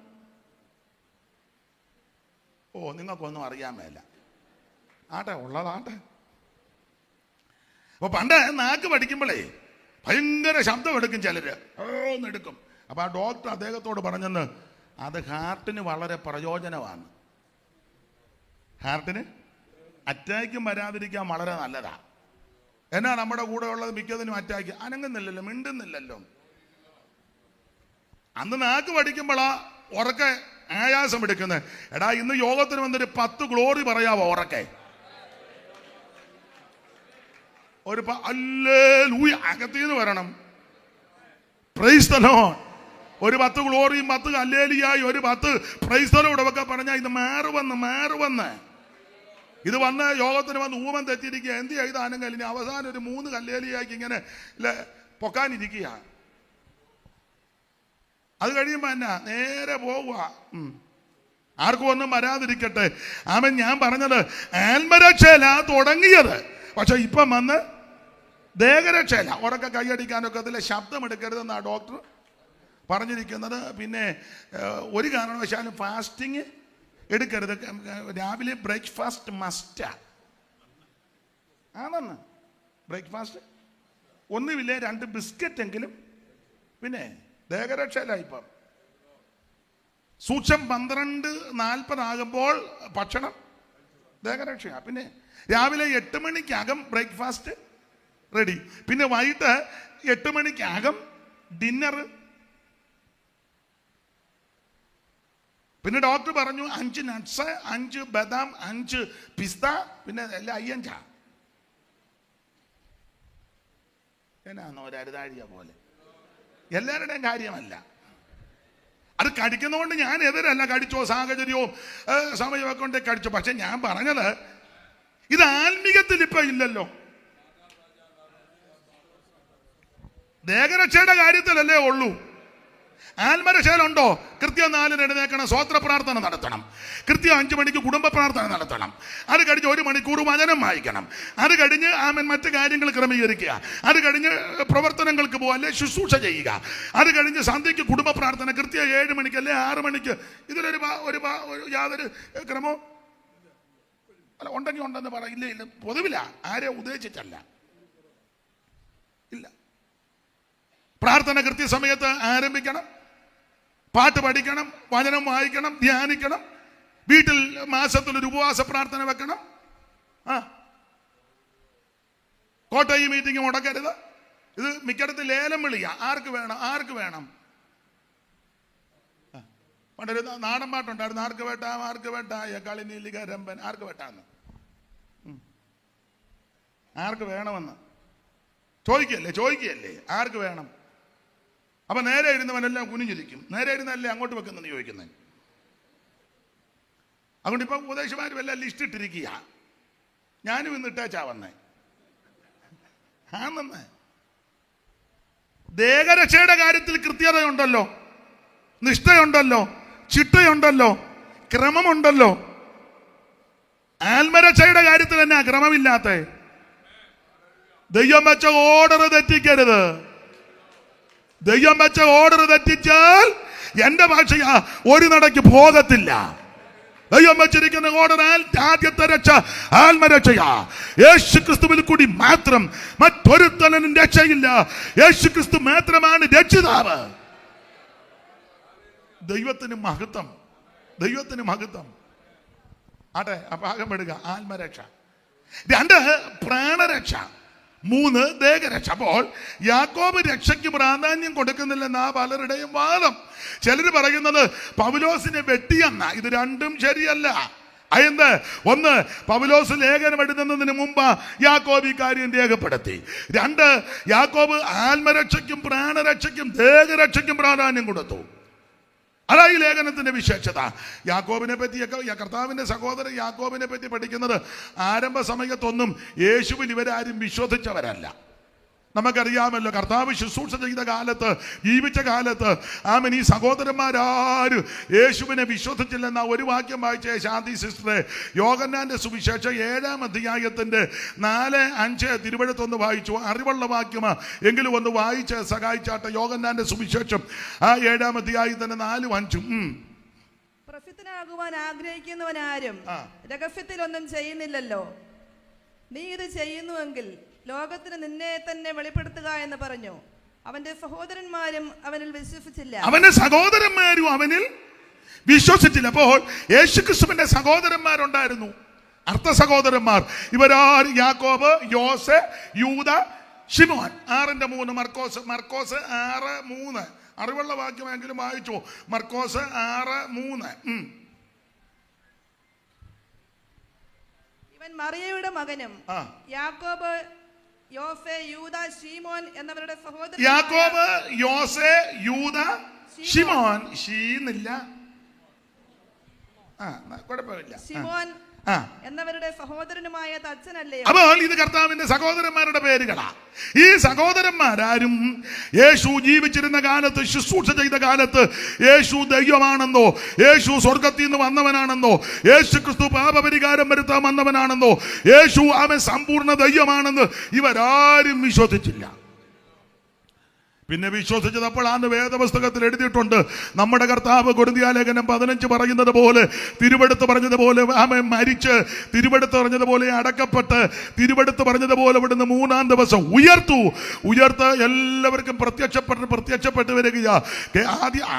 നിങ്ങൾക്കൊന്നും അറിയാൻ മേല. ആട്ടെ, ഉള്ളതാട്ടെ. അപ്പൊ പണ്ട് നാക്ക് പഠിക്കുമ്പോഴേ ഭയങ്കര ശബ്ദം എടുക്കും ചിലര്, എടുക്കും. അപ്പൊ ആ ഡോക്ടർ അദ്ദേഹത്തോട് പറഞ്ഞെന്ന്, അത് ഹാർട്ടിന് വളരെ പ്രയോജനമാണ്. ഹാർട്ടിന് അറ്റാക്കും വരാതിരിക്കാൻ വളരെ നല്ലതാ. എന്നാ നമ്മുടെ കൂടെ ഉള്ളത് മിക്കതിനും അറ്റാക്ക്, അനങ്ങുന്നില്ലല്ലോ, മിണ്ടുന്നില്ലല്ലോ. അന്ന് നാക്ക് പഠിക്കുമ്പോഴാ ഉറക്കെ ആയാസം എടുക്കുന്നത്. എടാ, ഇന്ന് യോഗത്തിന് വന്നൊരു 10 ഗ്ലോറി പറയാവോ ഉറക്കെ? ഒരു ഹല്ലേലൂയ അകത്തീന്ന് വരണം. Praise the Lord. ഒരു 10 ഗ്ലോറിയും 10 ഹല്ലേലൂയായി ഒരു 10 പ്രൈസ് ദി ലോർഡ് ഒക്കെ പറഞ്ഞാൽ ഇത് മാറുവന്ന് ഇത് വന്ന് യോഗത്തിന് വന്ന് ഊമൻ തെറ്റിയിരിക്കുക. എന്ത് ചെയ്താണെങ്കിൽ ഇനി അവസാനം ഒരു 3 ഹല്ലേലൂയാക്കി ഇങ്ങനെ പൊക്കാനിരിക്കുക. അത് കഴിയുമ്പോ എന്നാ നേരെ പോവുക. ആർക്കും ഒന്നും വരാതിരിക്കട്ടെ. ആമേൻ. ഞാൻ പറഞ്ഞത് ആത്മരക്ഷയില തുടങ്ങിയത്, പക്ഷെ ഇപ്പം വന്ന് ദേഹരക്ഷയില. ഉറക്കെ കൈയടിക്കാനൊക്കെ അതിലെ ശബ്ദം എടുക്കരുതെന്നാ ഡോക്ടർ പറഞ്ഞിരിക്കുന്നത്. പിന്നെ ഒരു കാരണവശാലും ഫാസ്റ്റിങ് എടുക്കരുത്. രാവിലെ ബ്രേക്ക്ഫാസ്റ്റ് മസ്റ്റാ. ആണെന്ന് ബ്രേക്ക്ഫാസ്റ്റ് ഒന്നുമില്ലേ 2 ബിസ്ക്കറ്റ് എങ്കിലും. പിന്നെ ദേഹരക്ഷയില. ഇപ്പം സൂക്ഷം 12:40 ആകുമ്പോൾ ഭക്ഷണം ദേഹരക്ഷയാ. പിന്നെ രാവിലെ 8 മണിക്കകം ബ്രേക്ക്ഫാസ്റ്റ് റെഡി. പിന്നെ വൈകിട്ട് 8 മണിക്കകം ഡിന്നർ. പിന്നെ ഡോക്ടർ പറഞ്ഞു 5 നട്ട്സ്, 5 ബദാം, 5 പിസ്ത, പിന്നെ എല്ലാം 5. എന്നാന്നോ ഒരു അരുതാഴിക പോലെ. എല്ലാവരുടെയും കാര്യമല്ല. അത് കടിക്കുന്നതുകൊണ്ട് ഞാൻ എതിരല്ല. കടിച്ചോ, സാഹചര്യവും സമയമൊക്കെ കൊണ്ട് കടിച്ചോ. പക്ഷെ ഞാൻ പറഞ്ഞത് ഇത് ആത്മീകത്തിൽ ഇപ്പൊ ഇല്ലല്ലോ. ദേഹരക്ഷയുടെ കാര്യത്തിലല്ലേ ഉള്ളൂ. ആത്മരക്ഷയിലുണ്ടോ? കൃത്യം 4-ന് എഴുന്നേൽക്കണം, സ്വോത്ര പ്രാർത്ഥന നടത്തണം. കൃത്യം 5 മണിക്ക് കുടുംബ പ്രാർത്ഥന നടത്തണം. അത് കഴിഞ്ഞ് 1 മണിക്കൂർ വചനം വായിക്കണം. അത് കഴിഞ്ഞ് മറ്റു കാര്യങ്ങൾ ക്രമീകരിക്കുക. അത് കഴിഞ്ഞ് പ്രവർത്തനങ്ങൾക്ക് പോവുക, അല്ലെ ശുശ്രൂഷ ചെയ്യുക. അത് കഴിഞ്ഞ് സന്ധ്യയ്ക്ക് കുടുംബ പ്രാർത്ഥന കൃത്യം 7 മണിക്ക് അല്ലെ 6 മണിക്ക്. ഇതിലൊരു യാതൊരു ക്രമോ അല്ല. ഉണ്ടെങ്കിൽ ഉണ്ടെന്ന് പറയില്ല. ഇല്ല, പൊതുവില്ല, ആരെ ഉദ്ദേശിച്ചല്ല. ഇല്ല. പ്രാർത്ഥന കൃത്യസമയത്ത് ആരംഭിക്കണം. പാട്ട് പഠിക്കണം, വചനം വായിക്കണം, ധ്യാനിക്കണം. വീട്ടിൽ മാസത്തിലൊരു ഉപവാസ പ്രാർത്ഥന വെക്കണം. കോട്ടയി മീറ്റിംഗ് മുടക്കരുത്. ഇത് മിക്കടത്ത് ലേലം വിളിയാ. ആർക്ക് വേണം. പണ്ടൊരു നാടൻ പാട്ടുണ്ടായിരുന്നു, ആർക്ക് വേട്ടായ കളിനീലിക രമ്പൻ. ആർക്ക് വേട്ടാന്ന്, ആർക്ക് വേണമെന്ന് ചോദിക്കുകയല്ലേ ആർക്ക് വേണം. അപ്പൊ നേരെ ഇരുന്നവനെല്ലാം കുനിഞ്ഞിരിക്കും. നേരെ ഇരുന്നല്ലേ അങ്ങോട്ട് വെക്കുന്നെന്ന് ചോദിക്കുന്നത്. അതുകൊണ്ട് ഇപ്പൊ ഉപദേശമാരും എല്ലാം ലിസ്റ്റ് ഇട്ടിരിക്കുക. ഞാനും ഇന്ന് ഇട്ടേച്ചാ വന്നേ. ദേഹരക്ഷയുടെ കാര്യത്തിൽ കൃത്യതയുണ്ടല്ലോ, നിഷ്ഠയുണ്ടല്ലോ, ചിട്ടയുണ്ടല്ലോ, ക്രമമുണ്ടല്ലോ. ആത്മരക്ഷയുടെ കാര്യത്തിൽ തന്നെ ക്രമമില്ലാത്ത. ദൈവം വെച്ച ഓർഡർ തെറ്റിക്കരുത്. ദൈവം വെച്ച ഓർഡർ തെറ്റിച്ചാൽ എന്റെ ഭാഷയാ ഒരു നടക്ക് പോകത്തില്ല. ദൈവം വെച്ചിരിക്കുന്ന ഓർഡർ ആദ്യത്തെ രക്ഷ ആത്മരക്ഷയാ. യേശു ക്രിസ്തുവിൽ കൂടി മാത്രം മറ്റൊരുത്തനും രക്ഷയില്ല. യേശു ക്രിസ്തു മാത്രമാണ് രക്ഷിതാവ്. ദൈവത്തിന് മഹത്വം. ആട്ടെ, ഭാഗമെടുക്കുക. ആത്മരക്ഷ. 2 പ്രാണരക്ഷ. 3 ദേഹരക്ഷ. അപ്പോൾ യാക്കോബ് രക്ഷയ്ക്ക് പ്രാധാന്യം കൊടുക്കുന്നില്ലെന്നാ പലരുടെയും വാദം. ചിലർ പറയുന്നത് പൗലോസിനെ വെട്ടിയെന്ന. ഇത് രണ്ടും ശരിയല്ല. അതെന്ത്? 1, പൗലോസ് ലേഖനം എഴുതുന്നതിന് മുമ്പ് യാക്കോബ് ഈ കാര്യം രേഖപ്പെടുത്തി. 2, യാക്കോബ് ആത്മരക്ഷയ്ക്കും പ്രാണരക്ഷയ്ക്കും ദേഹരക്ഷയ്ക്കും പ്രാധാന്യം കൊടുത്തു. അതാ ഈ ലേഖനത്തിന്റെ വിശേഷത. യാക്കോബിനെ പറ്റിയൊക്കെ കർത്താവിന്റെ സഹോദരൻ യാക്കോബിനെ പറ്റി പഠിക്കുന്നത് ആരംഭ സമയത്തൊന്നും യേശുവിൽ ഇവരാരും വിശ്വസിച്ചവരല്ല. നമുക്കറിയാമല്ലോ, കർത്താവ് ശുശ്രൂഷ ചെയ്ത കാലത്ത്, ജീവിച്ച കാലത്ത് ആമൻ ഈ സഹോദരന്മാരാരും യേശുവിനെ വിശ്വസിച്ചില്ലെന്ന ഒരു വാക്യം വായിച്ചേ ശാന്തി സിസ്റ്ററെ. യോഹന്നാന്റെ സുവിശേഷം 7-ാം അധ്യായത്തിന്റെ 4-5 തിരുവഴുത്തൊന്ന് വായിച്ചു. അറിവുള്ള വാക്യമാ എങ്കിലും ഒന്ന് വായിച്ച് സഹായിച്ചാട്ടെ. യോഹന്നാന്റെ സുവിശേഷം 7-ാം അധ്യായത്തിന്റെ 4-5. പ്രസിദ്ധനാകുവാൻ ആഗ്രഹിക്കുന്നവനാരും രഹസ്യത്തിലൊന്നും ചെയ്യുന്നില്ലല്ലോ. നീ ഇത് ചെയ്യുന്നുവെങ്കിൽ ലോകത്തിന് നിന്നെ തന്നെ വെളിപ്പെടുത്തുക എന്ന് പറഞ്ഞു. അവന്റെ സഹോദരന്മാരും അവനിൽ വിശ്വസിച്ചില്ല. അവന്റെ സഹോദരന്മാരും അവനിൽ വിശ്വസിച്ചില്ല. അപ്പോൾ യേശുക്രിസ്തുവിന്റെ സഹോദരന്മാരുണ്ടായിരുന്നു, അർത്ഥ സഹോദരന്മാർ. ഇവരാരും യാക്കോബ്, യോസെ, യൂദ, ശിമോൻ. 6:3 മർക്കോസ് 6:3. അറിവുള്ള വാക്യമെങ്കിലും വായിച്ചു. മർക്കോസ് 6:3. ഇവൻ മറിയയുടെ മകനും യാക്കോബ്, യോസെ, യൂദ, ശീമോൻ എന്നവരുടെ സഹോദരൻ. യാക്കോബ്, യോസെ, യൂദ, ശിമോൻ. ഷീന്നില്ല, കുഴപ്പമില്ല. ശിമോൻ എന്നവരുടെ സഹോദരനുമായ തച്ചനല്ലേ. അപ്പോൾ ഇത് കർത്താവിന്റെ സഹോദരന്മാരുടെ പേരുകളാ. ഈ സഹോദരന്മാരാരും യേശു ജീവിച്ചിരുന്ന കാലത്ത്, ശുശ്രൂഷ ചെയ്ത കാലത്ത് യേശു ദൈവമാണെന്നോ, യേശു സ്വർഗത്തിൽ നിന്ന് വന്നവനാണെന്നോ, യേശു ക്രിസ്തു പാപപരിഹാരം വരുത്താൻ വന്നവനാണെന്നോ, യേശു അവൻ സമ്പൂർണ്ണ ദൈവമാണെന്ന് ഇവരാരും വിശ്വസിച്ചില്ല. പിന്നെ വിശ്വസിച്ചപ്പോൾ അന്ന് വേദപുസ്തകത്തിൽ എഴുതിയിട്ടുണ്ട്, നമ്മുടെ കർത്താവ് കൊരിന്ത്യലേഖനം 15 പറയുന്നത് പോലെ, തിരുവെടുത്ത് പറഞ്ഞതുപോലെ അവൻ മരിച്ച്, തിരുവെടുത്ത് പറഞ്ഞതുപോലെ അടക്കപ്പെട്ട്, തിരുവെടുത്ത് പറഞ്ഞതുപോലെ ഇവിടുന്ന് 3-ാം ദിവസം ഉയർത്ത് എല്ലാവർക്കും പ്രത്യക്ഷപ്പെട്ട് വരികയാ.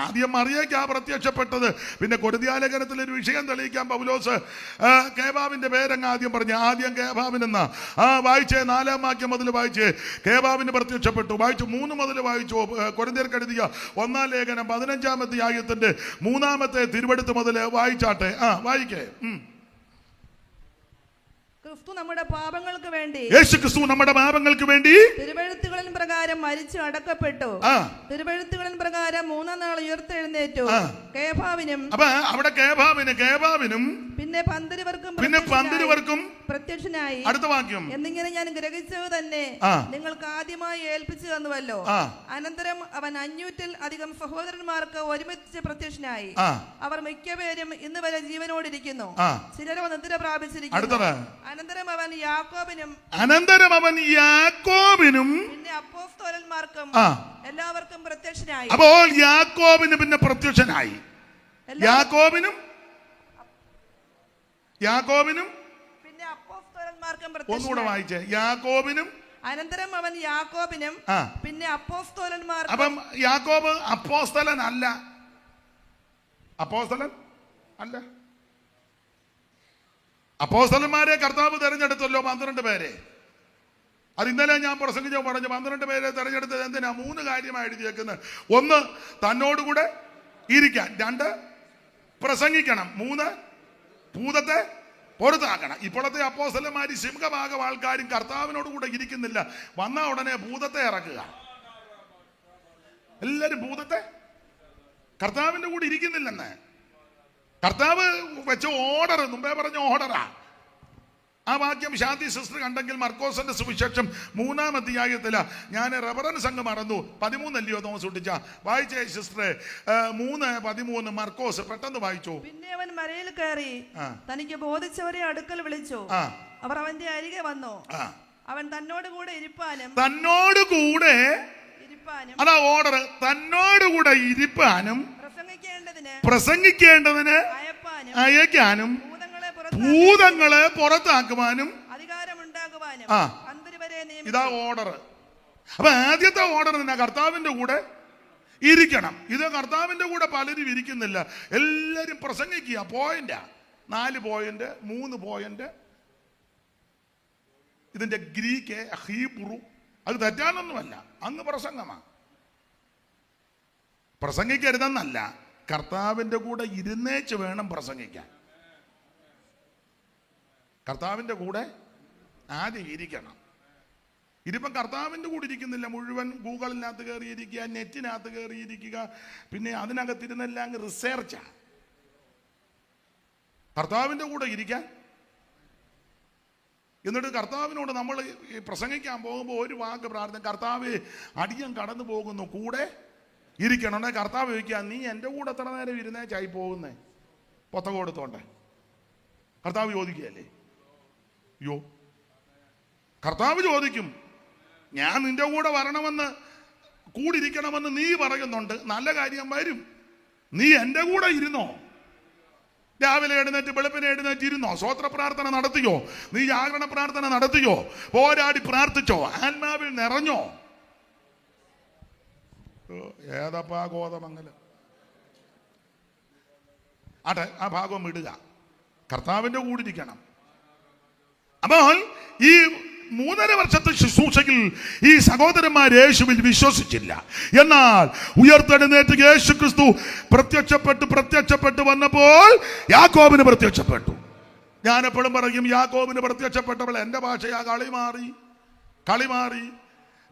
ആദ്യം മറിയയ്ക്കാ പ്രത്യക്ഷപ്പെട്ടത്. പിന്നെ കൊരിന്ത്യലേഖനത്തിൽ ഒരു വിഷയം തെളിയിക്കാൻ പൗലോസ് കേബാവിന്റെ പേരങ്ങ് ആദ്യം പറഞ്ഞു. ആദ്യം കേബാവിനെന്നാ വായിച്ചേ. 4-ാം വാക്യം മുതൽ വായിച്ചേ. കേബാവിന് പ്രത്യക്ഷപ്പെട്ടു. വായിച്ചു 3 മുതൽ വായിച്ചു. കൊരിന്ത്യർക്ക് എഴുതിയ 1-ാം ലേഖനം 15-ാം അധ്യായത്തിന്റെ 3-ാമത്തെ തിരുവെടുത്ത് മുതൽ വായിച്ചാട്ടെ. വായിക്കേ. ക്രിസ്തു നമ്മുടെ പാപങ്ങൾക്ക് വേണ്ടി, യേശു ക്രിസ്തു നമ്മുടെ പാപങ്ങൾക്ക് വേണ്ടി തിരുവെഴുത്തുകളിൻ പ്രകാരം മരിച്ചു അടക്കപ്പെട്ടു. തിരുവെഴുത്തുകളിൻ പ്രകാരം 3-ാം നാൾ ഉയർത്തെഴുന്നേറ്റു. കേഫാവിനും, അപ്പൊ അവിടെ കേഫാവിനും പിന്നെ 12 പേർക്കും പ്രത്യക്ഷനായി. അടുത്ത വാക്യം. എന്നിങ്ങനെ ഞാൻ ഗ്രഹിച്ചത് തന്നെ നിങ്ങൾക്ക് ആദ്യമായി ഏൽപ്പിച്ചു തന്നുവല്ലോ. അനന്തരം അവൻ 500-ൽ അധികം സഹോദരന്മാർക്ക് ഒരുമിച്ച് പ്രത്യക്ഷനായി. അവർ മിക്കപേരും ഇന്ന് വരെ ജീവനോടിരിക്കുന്നു, ചിലരോ നിദ്ര പ്രാപിച്ചിരിക്കുന്നു. അനന്തരം അവൻ യാക്കോബിനും പിന്നെ അപ്പോസ്തലന്മാർക്കും എല്ലാവർക്കും പ്രത്യക്ഷനായി. അപ്പോൾ യാക്കോബിന് പിന്നെ പ്രത്യക്ഷനായി. യാക്കോബിനും പിന്നെ അപ്പോസ്തലന്മാർക്കും ഒന്നുകൂടെ വായിച്ചേ. യാക്കോബിനും. അനന്തരം അവൻ യാക്കോബിനും പിന്നെ അപ്പോസ്തലന്മാർക്കും. അപ്പം യാക്കോബ് അപ്പോസ്തലൻ അല്ല. അപ്പോസ്തലന്മാരെ കർത്താവ് തെരഞ്ഞെടുത്തല്ലോ, 12 പേരെ. അത് ഇന്നലെ ഞാൻ പ്രസംഗിച്ചോ പറഞ്ഞു. 12 പേരെ തെരഞ്ഞെടുത്തത് എന്തിനാ? 3 കാര്യമായി എഴുതിയേക്കുന്നത്. 1 തന്നോടുകൂടെ ഇരിക്കാൻ, 2 പ്രസംഗിക്കണം, 3 ഭൂതത്തെ പുറത്താക്കണം. ഇപ്പോഴത്തെ അപ്പോസ്തലന്മാര് സിംഹഭാഗം ആൾക്കാരും കർത്താവിനോട് കൂടെ ഇരിക്കുന്നില്ല. വന്ന ഉടനെ ഭൂതത്തെ ഇറക്കുക. എല്ലാരും ഭൂതത്തെ, കർത്താവിന്റെ കൂടെ ഇരിക്കുന്നില്ലെന്ന്. കർത്താവ് വെച്ച ഓർഡർ, മുമ്പേ പറഞ്ഞ ഓർഡറാ. ആ വാക്യം ശാന്തി സിസ്റ്റർ കണ്ടെങ്കിൽ മർക്കോസിന്റെ സുവിശേഷം 3-ാം അധ്യായത്തിലാ. ഞാൻ റെഫറൻസ് അങ്ങ് മറന്നു. 13 അല്ലയോ തോമസ് കുട്ടിച്ച? വായിച്ചേ സിസ്റ്ററെ. 3:13 മർക്കോസ് പെട്ടെന്ന് വായിച്ചു. പിന്നെ അവൻ മലയിൽ കയറി തനിക്ക് ബോധിച്ചവരെ അടുക്കൽ വിളിച്ചു. അവർ അവന്റെ അരികെ വന്നു. അവൻ തന്നോടുകൂടെ ഇരിപ്പാനും അതാ ഓർഡർ. തന്നോടുകൂടെ ഇരിപ്പാനും പ്രസംഗിക്കേണ്ടതിന് അയക്കാനും ഭൂതങ്ങളെ പുറത്താക്കുവാനും അധികാരമുണ്ടാകുവാനും ഇതാ ഓർഡർ. അപ്പൊ ആദ്യത്തെ ഓർഡർ തന്നെ കർത്താവിന്റെ കൂടെ ഇരിക്കണം. ഇത് കർത്താവിന്റെ കൂടെ പലരും ഇരിക്കുന്നില്ല. എല്ലാരും പ്രസംഗിക്കുക. പോയിന്റാ. 4 പോയിന്റ്, 3 പോയിന്റ്. ഇതിന്റെ ഗ്രീക്ക്, ഹീബ്രു, അത് തെറ്റാനൊന്നുമല്ല. അങ്ങ് പ്രസംഗമാ. പ്രസംഗിക്കരുതെന്നല്ല, കർത്താവിന്റെ കൂടെ ഇരുന്നേച്ച് വേണം പ്രസംഗിക്കാൻ. കർത്താവിന്റെ കൂടെ ആദ്യം ഇരിക്കണം. ഇതിപ്പം കർത്താവിൻ്റെ കൂടെ ഇരിക്കുന്നില്ല, മുഴുവൻ ഗൂഗിളിനകത്ത് കയറിയിരിക്കുക, നെറ്റിനകത്ത് കയറിയിരിക്കുക, പിന്നെ അതിനകത്തിരുന്നെല്ലാം അങ്ങ് റിസർച്ചാ. കർത്താവിൻ്റെ കൂടെ ഇരിക്കാൻ, എന്നിട്ട് കർത്താവിനോട് നമ്മൾ പ്രസംഗിക്കാൻ പോകുമ്പോൾ ഒരു വാക്ക് പ്രാർത്ഥന, കർത്താവ് അടിയൻ കടന്നു പോകുന്നു, കൂടെ ഇരിക്കണം. കർത്താവ് ചോദിക്കുക, നീ എൻ്റെ കൂടെ എത്ര നേരം ഇരുന്നേച്ചായി പോകുന്നേ പൊത്ത കൊടുത്തോണ്ടേ? കർത്താവ് ചോദിക്കുകയല്ലേ? അയ്യോ, കർത്താവ് ചോദിക്കും, ഞാൻ നിന്റെ കൂടെ വരണമെന്ന് കൂടിയിരിക്കണമെന്ന് നീ പറയുന്നുണ്ട്, നല്ല കാര്യം വരും, നീ എൻ്റെ കൂടെ ഇരുന്നോ? രാവിലെ എഴുന്നേറ്റ് വെളുപ്പിനെ എഴുന്നേറ്റ് ഇരുന്നോ? സ്വോത്ര പ്രാർത്ഥന നടത്തിയോ? നീ ജാഗരണ പ്രാർത്ഥന നടത്തിയോ? പോരാടി പ്രാർത്ഥിച്ചോ? ആത്മാവിൽ നിറഞ്ഞോ? ഏതപ്പാ ഗോതമംഗലം. ആട്ടെ, ആ ഭാഗം വിടുക, കർത്താവിൻ്റെ കൂടെ ഇരിക്കണം. അപ്പോൾ ഈ 3.5 വർഷത്തെ ശുശ്രൂഷയിൽ ഈ സഹോദരന്മാർ യേശുവിൽ വിശ്വസിച്ചില്ല. എന്നാൽ ഉയർത്തെഴുന്നേറ്റ് യേശു ക്രിസ്തു പ്രത്യക്ഷപ്പെട്ട് വന്നപ്പോൾ യാക്കോബിന് പ്രത്യക്ഷപ്പെട്ടു. ഞാൻ എപ്പോഴും പറയും, യാക്കോബിന് പ്രത്യക്ഷപ്പെട്ടപ്പോൾ എൻ്റെ ഭാഷയാ കളി മാറി.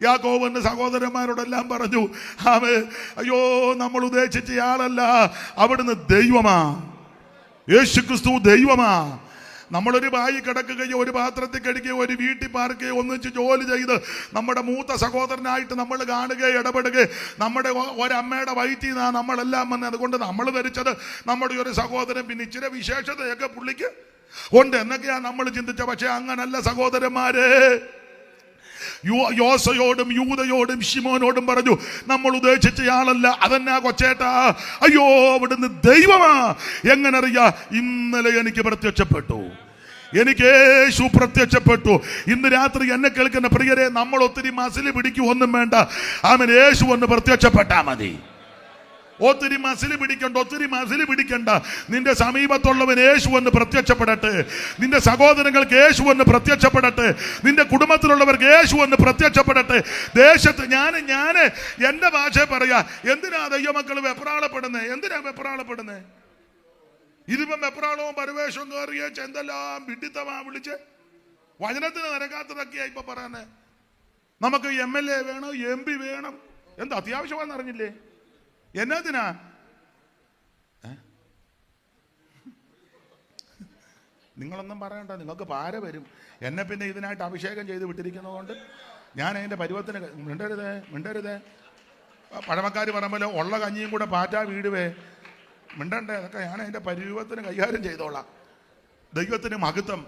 യാക്കോബിന്റെ സഹോദരന്മാരോടെല്ലാം പറഞ്ഞു, അയ്യോ, നമ്മൾ ഉദ്ദേശിച്ച ആളല്ല, അവിടുന്ന് ദൈവമാ, യേശു ക്രിസ്തു ദൈവമാ. നമ്മളൊരു ബായി കിടക്കുകയോ ഒരു പാത്രത്തിൽ കഴിക്കുകയോ ഒരു വീട്ടിൽ പാർക്കുകയോ ഒന്നിച്ച് ജോലി ചെയ്ത് നമ്മുടെ മൂത്ത സഹോദരനായിട്ട് നമ്മൾ കാണുകയോ ഇടപെടുകയോ, നമ്മുടെ ഒരമ്മയുടെ വയറ്റിൽ നിന്നാണ് നമ്മളെല്ലാം വന്നത്. അതുകൊണ്ട് നമ്മൾ ധരിച്ചത് നമ്മുടെ ഒരു സഹോദരൻ, പിന്നെ ഇച്ചിരി വിശേഷതയൊക്കെ പുള്ളിക്ക് ഉണ്ട് എന്നൊക്കെയാണ് നമ്മൾ ചിന്തിച്ച. പക്ഷെ അങ്ങനല്ല സഹോദരന്മാരെ. യോസയോടും യൂദയോടും ശിമോനോടും പറഞ്ഞു, നമ്മൾ ഉദ്ദേശിച്ച ആളല്ല, അതെന്നാ കൊച്ചേട്ടാ? അയ്യോ, അവിടുന്ന് ദൈവമാ. എങ്ങനെ അറിയാ? ഇന്നലെ എനിക്ക് പ്രത്യക്ഷപ്പെട്ടു, എനിക്ക് യേശു പ്രത്യക്ഷപ്പെട്ടു. ഇന്ന് രാത്രി എന്നെ കേൾക്കുന്ന പ്രിയരെ, നമ്മൾ ഒത്തിരി മസില് പിടിക്കുവൊന്നും വേണ്ട, അവൻ യേശു ഒന്ന് പ്രത്യക്ഷപ്പെട്ടാ മതി. ഒത്തിരി മസില് പിടിക്കണ്ട. നിന്റെ സമീപത്തുള്ളവൻ യേശു എന്ന് പ്രത്യക്ഷപ്പെടട്ടെ, നിന്റെ സഹോദരങ്ങൾക്ക് യേശു എന്ന് പ്രത്യക്ഷപ്പെടട്ടെ, നിന്റെ കുടുംബത്തിലുള്ളവർക്ക് യേശു എന്ന് പ്രത്യക്ഷപ്പെടട്ടെ. ദേശത്ത് ഞാൻ എന്റെ ഭാഷ പറയാ, എന്തിനാ ദൈവമക്കൾ വെപ്രാളപ്പെടുന്നേ? ഇതിപ്പം വെപ്രാളവും പരിവേഷവും കയറിയ എന്തെല്ലാം വിഡിത്തമാ വിളിച്ച് വചനത്തിന് നിരക്കാത്തതൊക്കെയാ ഇപ്പൊ പറയാന്. നമുക്ക് MLA വേണം, MP വേണം, എന്താ അത്യാവശ്യമാണെന്ന് അറിഞ്ഞില്ലേ? എന്നതിനാ? നിങ്ങളൊന്നും പറയണ്ട, നിങ്ങൾക്ക് പാര വരും. എന്നെ പിന്നെ ഇതിനായിട്ട് അഭിഷേകം ചെയ്ത് വിട്ടിരിക്കുന്നതുകൊണ്ട് ഞാൻ അതിൻ്റെ പരുവത്തിന് മിണ്ടരുതേ. പഴമക്കാർ പറയുമ്പോൾ ഉള്ള കഞ്ഞിയും കൂടെ പാറ്റാ വീടുവേ, മിണ്ടണ്ടേ? അതൊക്കെ ഞാൻ അതിൻ്റെ പരുവത്തിന് കൈകാര്യം ചെയ്തോളാം. ദൈവത്തിന് മഹത്വം.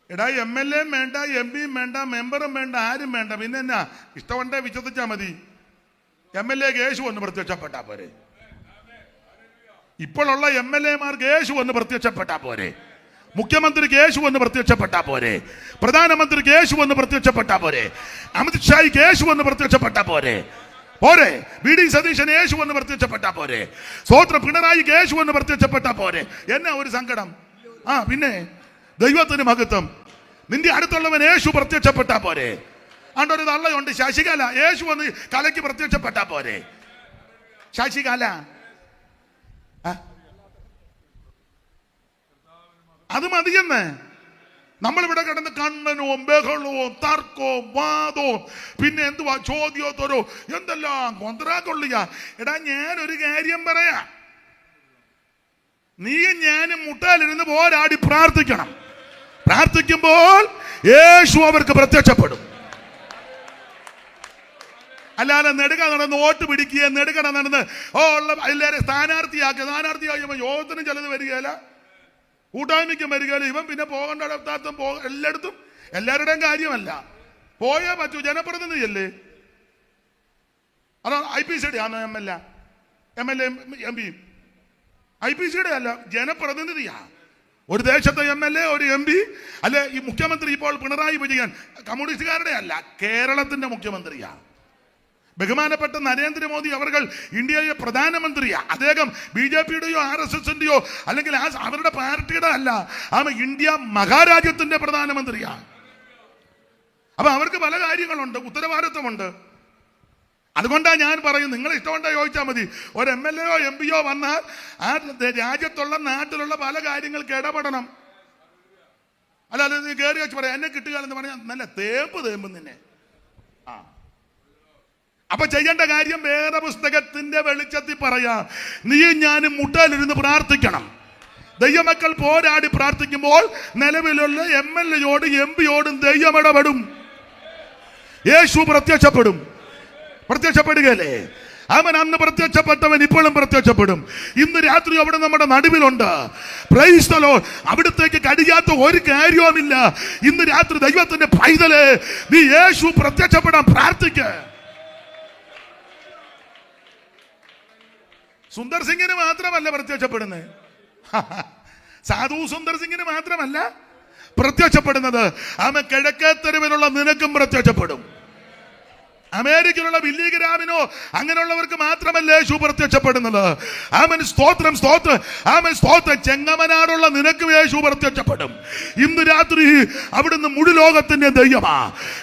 എടാ, MLA വേണ്ട, MP വേണ്ട, മെമ്പറും വേണ്ട, ആരും വേണ്ട, പിന്നെ എന്നാ? ഇഷ്ടമുണ്ടേ വിശ്വസിച്ചാൽ മതി. MLA യേശു ഒന്ന് പ്രത്യക്ഷപ്പെട്ടാ പോരെ? ഇപ്പോഴുള്ള MLA-മാർക്ക് യേശു ഒന്ന് പ്രത്യക്ഷപ്പെട്ടാ പോരെ? മുഖ്യമന്ത്രിക്ക് യേശു ഒന്ന് പ്രത്യക്ഷപ്പെട്ടാ പോരെ? പ്രധാനമന്ത്രിക്ക് യേശു ഒന്ന് പ്രത്യക്ഷപ്പെട്ടാ പോരെ? അമിത്ഷായ്ക്ക് യേശു ഒന്ന് പ്രത്യക്ഷപ്പെട്ടാ പോരെ? VD സതീശൻ യേശു ഒന്ന് പ്രത്യക്ഷപ്പെട്ടാ പോരെ? സ്വോത്ര പിണറായിക്ക് യേശു ഒന്ന് പ്രത്യക്ഷപ്പെട്ടാ പോരെ? എന്നാ ഒരു സങ്കടം? പിന്നെ ദൈവത്തിന് മഹത്വം. നിന്റെ അടുത്തുള്ളവൻ യേശു പ്രത്യക്ഷപ്പെട്ടാ പോരെ? ഒരു തള്ളയുണ്ട് ശശികല, യേശു വന്ന് കലയ്ക്ക് പ്രത്യക്ഷപ്പെട്ടാ പോരെ? ശശികല അത് മതിയെന്ന്. നമ്മളിവിടെ കിടന്ന് കണ്ണനവും ബഹളവും തർക്കവും വാദവും പിന്നെ എന്തുവാ ചോദ്യോത്തരോ എന്തെല്ലാം കൊന്തറാക്കൊള്ളിയ. എടാ, ഞാനൊരു കാര്യം പറയാ, നീയും ഞാനും മുട്ടാലിരുന്ന് പോരാടി പ്രാർത്ഥിക്കണം. പ്രാർത്ഥിക്കുമ്പോൾ യേശു അവർക്ക് പ്രത്യക്ഷപ്പെടും. അല്ലാതെ നെടുക നടന്ന് വോട്ട് പിടിക്കുക, നെടുക നടന്ന് ഉള്ള എല്ലാവരും സ്ഥാനാർത്ഥിയാക്കുമ്പോൾ യോഗത്തിനും ചിലത് വരികയില്ല, കൂട്ടായ്മയ്ക്കും വരികയില്ല. ഇവൻ പിന്നെ പോകേണ്ട എല്ലായിടത്തും എല്ലാവരുടെയും കാര്യമല്ല, പോയേ പറ്റൂ. ജനപ്രതിനിധിയല്ലേ? അതോ IPCയുടെ ആണോ MLA MP? IPCയുടെ അല്ല, ജനപ്രതിനിധിയാ. ഒരു ദേശത്തെ MLA, ഒരു MP, അല്ലെ ഈ മുഖ്യമന്ത്രി ഇപ്പോൾ പിണറായി വിജയൻ കമ്മ്യൂണിസ്റ്റുകാരുടെ അല്ല, കേരളത്തിന്റെ മുഖ്യമന്ത്രിയാ. ബഹുമാനപ്പെട്ട നരേന്ദ്രമോദി അവർ ഇന്ത്യയിലെ പ്രധാനമന്ത്രിയാ. അദ്ദേഹം BJPയുടെയോ RSSന്റെയോ അല്ലെങ്കിൽ അവരുടെ പാർട്ടിയുടെ അല്ല, ഇന്ത്യ മഹാരാജ്യത്തിന്റെ പ്രധാനമന്ത്രിയാ. അപ്പൊ അവർക്ക് പല കാര്യങ്ങളുണ്ട്, ഉത്തരവാദിത്വമുണ്ട്. അതുകൊണ്ടാണ് ഞാൻ പറയും, നിങ്ങൾ ഇഷ്ടമുണ്ടോ ചോദിച്ചാൽ മതി. ഒരു MLAയോ MPയോ വന്നാൽ ആ രാജ്യത്തുള്ള നാട്ടിലുള്ള പല കാര്യങ്ങൾക്ക് ഇടപെടണം. അല്ലാതെ നീ കയറി വെച്ച് പറയാം എന്നെ കിട്ടുകയെന്ന് പറഞ്ഞാൽ നല്ല തേമ്പും നിന്നെ. അപ്പൊ ചെയ്യേണ്ട കാര്യം വേറെ പുസ്തകത്തിന്റെ വെളിച്ചത്തിൽ പറയാ, നീ ഞാനും മുട്ടയിലിരുന്ന് പ്രാർത്ഥിക്കണം. ദൈവമക്കൾ പോരാടി പ്രാർത്ഥിക്കുമ്പോൾ നിലവിലുള്ള MLA-യോട് MP-യോടും ദൈവം ഇടപെടും. യേശു പ്രത്യക്ഷപ്പെടുകയല്ലേ? അവൻ അന്ന് പ്രത്യക്ഷപ്പെട്ടവൻ ഇപ്പോഴും പ്രത്യക്ഷപ്പെടും. ഇന്ന് രാത്രി അവിടെ നമ്മുടെ നടുവിലുണ്ട്. Praise the Lord. അവിടത്തേക്ക് കഴിയാത്ത ഒരു കാര്യവുമില്ല. ഇന്ന് രാത്രി ദൈവത്തിന്റെ പൈതല്, നീ യേശു പ്രത്യക്ഷപ്പെടാൻ പ്രാർത്ഥിക്ക. സുന്ദർ സിംഗിന് മാത്രമല്ല പ്രത്യക്ഷപ്പെടുന്നത്, സാധു സുന്ദർ സിംഗിന് മാത്രമല്ല പ്രത്യക്ഷപ്പെടുന്നത്, അവൻ കിഴക്കേത്തെരുവിലുള്ള നിനക്കും പ്രത്യക്ഷപ്പെടും. അമേരിക്കയിലുള്ള ബില്ലി ഗ്രാമിനോ അങ്ങനെയുള്ളവർക്ക് മാത്രമല്ല യേശു പ്രത്യക്ഷപ്പെടുന്നത്. ആമേൻ, സ്തോത്രം. ആമേൻ, സ്തോത്രം. ചെങ്ങമനാടുള്ള നിനക്കും യേശു പ്രത്യക്ഷപ്പെടും. ഇന്ന് രാത്രി അവിടുന്ന് മുഴു ലോകത്തിന്റെ ദൈവമാ.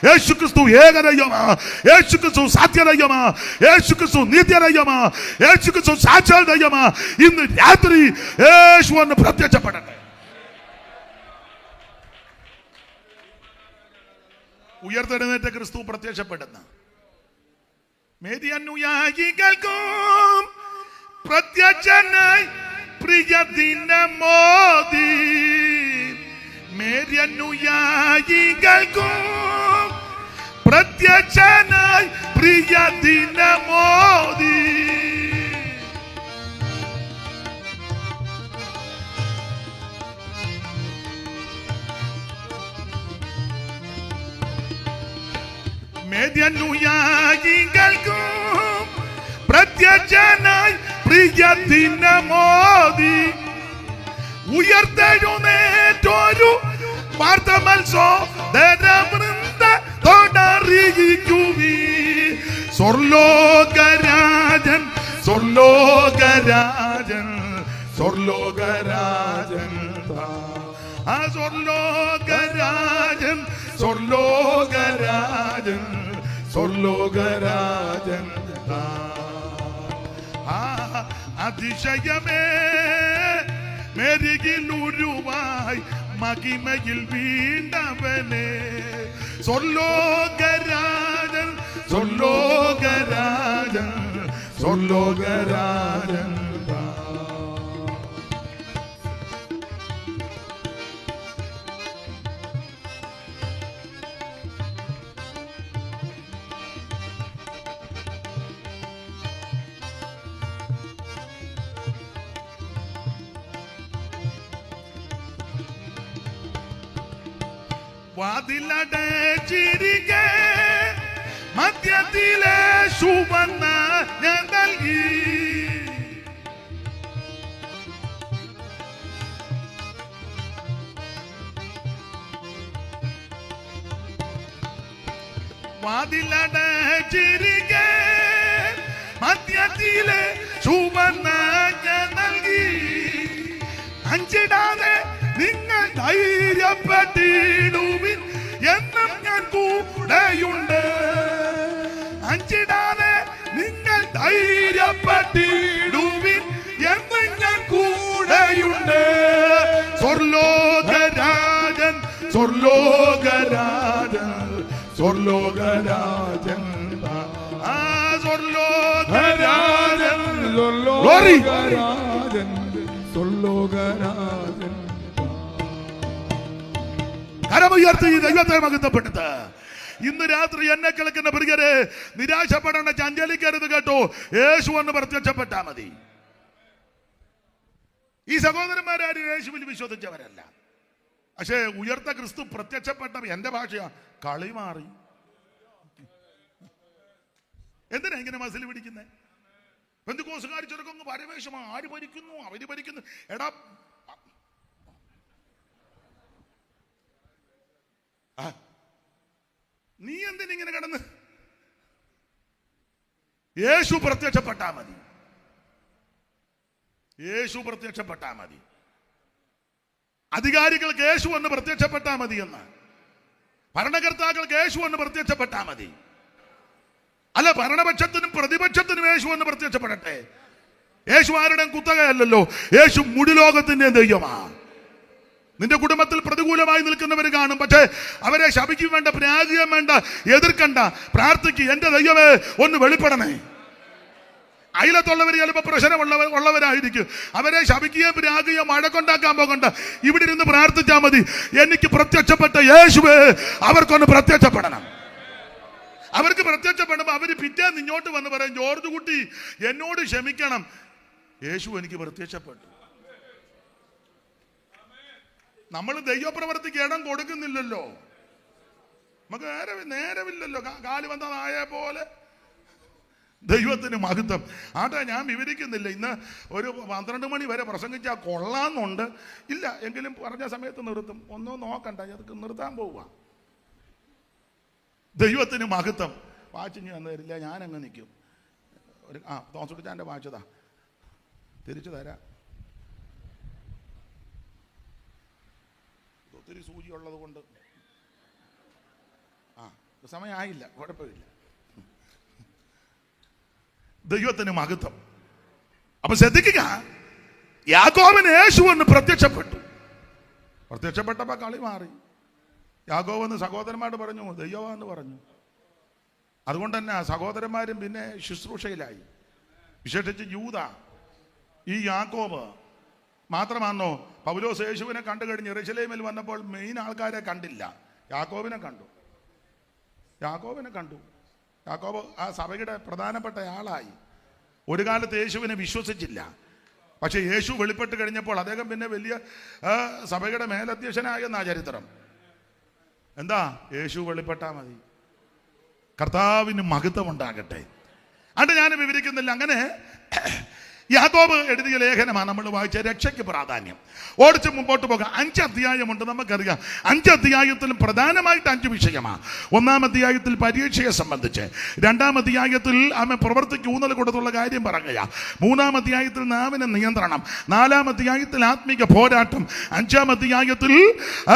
യേശു ക്രിസ്തു ഏകദൈവമാ. യേശു ക്രിസ്തു സത്യദൈവമാ. യേശു ക്രിസ്തു നിത്യദൈവമാ. യേശു ക്രിസ്തു സാക്ഷാൽ ദൈവമാ. ഇന്ന് രാത്രി യേശു ഒന്ന് പ്രത്യക്ഷപ്പെടട്ടെ. ഉയർത്തെഴുന്നേറ്റ ക്രിസ്തു പ്രത്യക്ഷപ്പെടുന്ന മേദിയനുയായികൾക്കും പ്രത്യക്ഷനായി പ്രിയ ദിനമോദി. മേദിയനുയായികൾക്കും പ്രത്യക്ഷനായി പ്രിയ ദിനമോദി. മേദിയനുയായികൾക്കും പ്രത്യക്ഷനായി പ്രിയ ദിനമോദി. ഉയർത്തെഴുന്നേറ്റൊരു വാർത്ത മത്സോദരവൃന്ദത്തോടറിയിക്കുവീ. സ്വർലോകരാജൻ സ്വർലോകരാജൻ സ്വർലോകരാജൻ ആ സ്വർലോകരാജൻ സ്വർലോകരാജൻ സ്വർലോകരാജൻ അതിശയമേ മെരുകിലുരുവായി മഹിമയിൽ വീണ്ടവനെ. സ്വർലോകരാജൻ സ്വർലോകരാജൻ സ്വർലോകരാജൻ. വാതിലടച്ചിരിക്കെ മധ്യത്തിലെ സുവർണ്ണ ഞാൻ നൽകി. വാതിലടച്ചിരിക്കെ മധ്യത്തിലെ സുവർണ്ണ ഞാൻ നൽകി. അഞ്ചിടാതെ നിങ്ങൾ ധൈര്യപ്പെട്ടിടുവിൻ, എന്നും ഞാൻ കൂടെയുണ്ട്. അഞ്ചിടാതെ നിങ്ങൾ ധൈര്യപ്പെട്ടിടുവിൻ, എന്നും ഞാൻ കൂടെയുണ്ട്. സ്വർലോകരാജൻ സ്വർലോകരാജൻ സ്വർലോകരാജൻ ആ സ്വർലോകരാജൻ സ്വർലോകരാജൻ സ്വർലോകരാജൻ. കരമുയർത്തി ദൈവത്തെ മഹത്വപ്പെടുത്ത്. ഇന്ന് രാത്രി എന്നെ കേൾക്കുന്ന പ്രിയരെ, നിരാശപ്പെടേണ്ട, ചഞ്ചലിക്കരുത് കേട്ടോ. യേശു എന്ന് പ്രത്യക്ഷപ്പെട്ടാ മതി. ഈ സഹോദരന്മാരും യേശുവിൽ വിശ്വസിച്ചവരല്ല. പക്ഷേ ഉയർത്ത ക്രിസ്തു പ്രത്യക്ഷപ്പെട്ട എന്റെ ഭാഷയാ കളി മാറി. എന്തിനാ ഇങ്ങനെ മസിൽ പിടിക്കുന്നേ? പെന്തിക്കോസുകാർ ചെറുക്കൊന്ന് പരവേശമാ. ആര് ഭരിക്കുന്നു? അവര് ഭരിക്കുന്നു. എടാ, നീ എന്തിനിങ്ങനെ കിടന്ന്? യേശു പ്രത്യക്ഷപ്പെട്ടാ മതി. യേശു പ്രത്യക്ഷപ്പെട്ടാ മതി. അധികാരികൾക്ക് യേശു എന്ന് പ്രത്യക്ഷപ്പെട്ടാ മതി എന്ന്. ഭരണകർത്താക്കൾക്ക് യേശു എന്ന് പ്രത്യക്ഷപ്പെട്ടാ മതി. അല്ല, ഭരണപക്ഷത്തിനും പ്രതിപക്ഷത്തിനും യേശു എന്ന് പ്രത്യക്ഷപ്പെടട്ടെ. യേശു ആരുടെയും കുത്തകയല്ലല്ലോ. യേശു മുഴുലോകത്തിന്റെ ദൈവമാ. നിന്റെ കുടുംബത്തിൽ പ്രതികൂലമായി നിൽക്കുന്നവർ കാണും. പക്ഷേ അവരെ ശപിക്കും വേണ്ട, പരാജയം വേണ്ട, എതിർക്കണ്ട, പ്രാർത്ഥിക്കുക. എന്റെ ദൈവമേ ഒന്ന് വെളിപ്പെടണേ. അയലത്തുള്ളവർ ചിലപ്പോൾ പ്രശ്നമുള്ളവരായിരിക്കും. അവരെ ശപിക്കുകയും പരാജയം മഴക്കൊണ്ടാക്കാൻ പോകണ്ട. ഇവിടെ ഇരുന്ന് പ്രാർത്ഥിച്ചാൽ മതി. എനിക്ക് പ്രത്യക്ഷപ്പെട്ട യേശുവേ അവർക്കൊന്ന് പ്രത്യക്ഷപ്പെടണം. അവർക്ക് പ്രത്യക്ഷപ്പെടുമ്പോൾ അവർ പിറ്റേന്ന് ഇങ്ങോട്ട് വന്ന് പറയും, ജോർജ് കുട്ടി എന്നോട് ക്ഷമിക്കണം, യേശു എനിക്ക് പ്രത്യക്ഷപ്പെട്ടു. നമ്മൾ ദൈവപ്രവർത്തിക്ക് ഇടം കൊടുക്കുന്നില്ലല്ലോ. നമുക്ക് നേരമില്ലല്ലോ. കാല് വന്ന നായെ പോലെ. ദൈവത്തിന് മഹത്വം. ആട്ടെ, ഞാൻ വിവരിക്കുന്നില്ല. ഇന്ന് ഒരു 12 മണി വരെ പ്രസംഗിച്ചാൽ കൊള്ളാമെന്നുണ്ട്. ഇല്ല എങ്കിലും പറഞ്ഞ സമയത്ത് നിർത്തും. ഒന്നും നോക്കണ്ട, അതൊക്കെ നിർത്താൻ പോവുക. ദൈവത്തിന് മഹത്വം. വാച്ചിങ് വന്നു തരില്ല, ഞാനങ്ങ് നിൽക്കും. തോസുടിച്ചാൻ്റെ വാച്ചതാ തിരിച്ചു തരാം. ഒത്തിരി സൂചി ഉള്ളത് കൊണ്ട് സമയമായില്ല, കുഴപ്പമില്ല. ദൈവത്തിന് മഹത്വം. അപ്പൊ ശ്രദ്ധിക്കുക, യാക്കോബിന് യേശു എന്ന് പ്രത്യക്ഷപ്പെട്ടു. പ്രത്യക്ഷപ്പെട്ടപ്പോ കളി മാറി. യാക്കോബ് എന്ന് സഹോദരന്മാരോട് പറഞ്ഞു, ദൈവമെന്ന് പറഞ്ഞു. അതുകൊണ്ട് തന്നെ സഹോദരന്മാരും പിന്നെ ശുശ്രൂഷയിലായി. വിശേഷിച്ച് യൂദ. ഈ യാക്കോബ് മാത്രമാണോ പൗലോസ് യേശുവിനെ കണ്ടു കഴിഞ്ഞ് യെരൂശലേമിൽ വന്നപ്പോൾ മെയിൻ ആൾക്കാരെ കണ്ടില്ല, യാക്കോബിനെ കണ്ടു. യാക്കോബ് ആ സഭയുടെ പ്രധാനപ്പെട്ട ആളായി. ഒരു കാലത്ത് യേശുവിനെ വിശ്വസിച്ചില്ല. പക്ഷെ യേശു വെളിപ്പെട്ട് കഴിഞ്ഞപ്പോൾ അദ്ദേഹം പിന്നെ വലിയ സഭയുടെ മേലധ്യക്ഷനായെന്നാ ചരിത്രം. എന്താ? യേശു വെളിപ്പെട്ടാ മതി. കർത്താവിന് മഹത്വം ഉണ്ടാകട്ടെ. അത് ഞാൻ വിവരിക്കുന്നില്ല. അങ്ങനെ യാക്കോബ് എഴുതിയ ലേഖനമാണ് നമ്മൾ വായിച്ച രക്ഷയ്ക്ക് പ്രാധാന്യം. ഓടിച്ച് മുമ്പോട്ട് പോകാം. 5 അധ്യായമുണ്ട്, നമുക്കറിയാം. 5 അധ്യായത്തിലും പ്രധാനമായിട്ട് 5 വിഷയമാണ്. 1-ാം അധ്യായത്തിൽ പരീക്ഷയെ സംബന്ധിച്ച്, 2-ാം അധ്യായത്തിൽ ആമെ പ്രവർത്തിക്ക് ഊന്നൽ കൊടുത്തുള്ള കാര്യം പറയുക, 3-ാം അധ്യായത്തിൽ നാവിന് നിയന്ത്രണം, 4-ാം അധ്യായത്തിൽ ആത്മീക പോരാട്ടം, 5-ാം അധ്യായത്തിൽ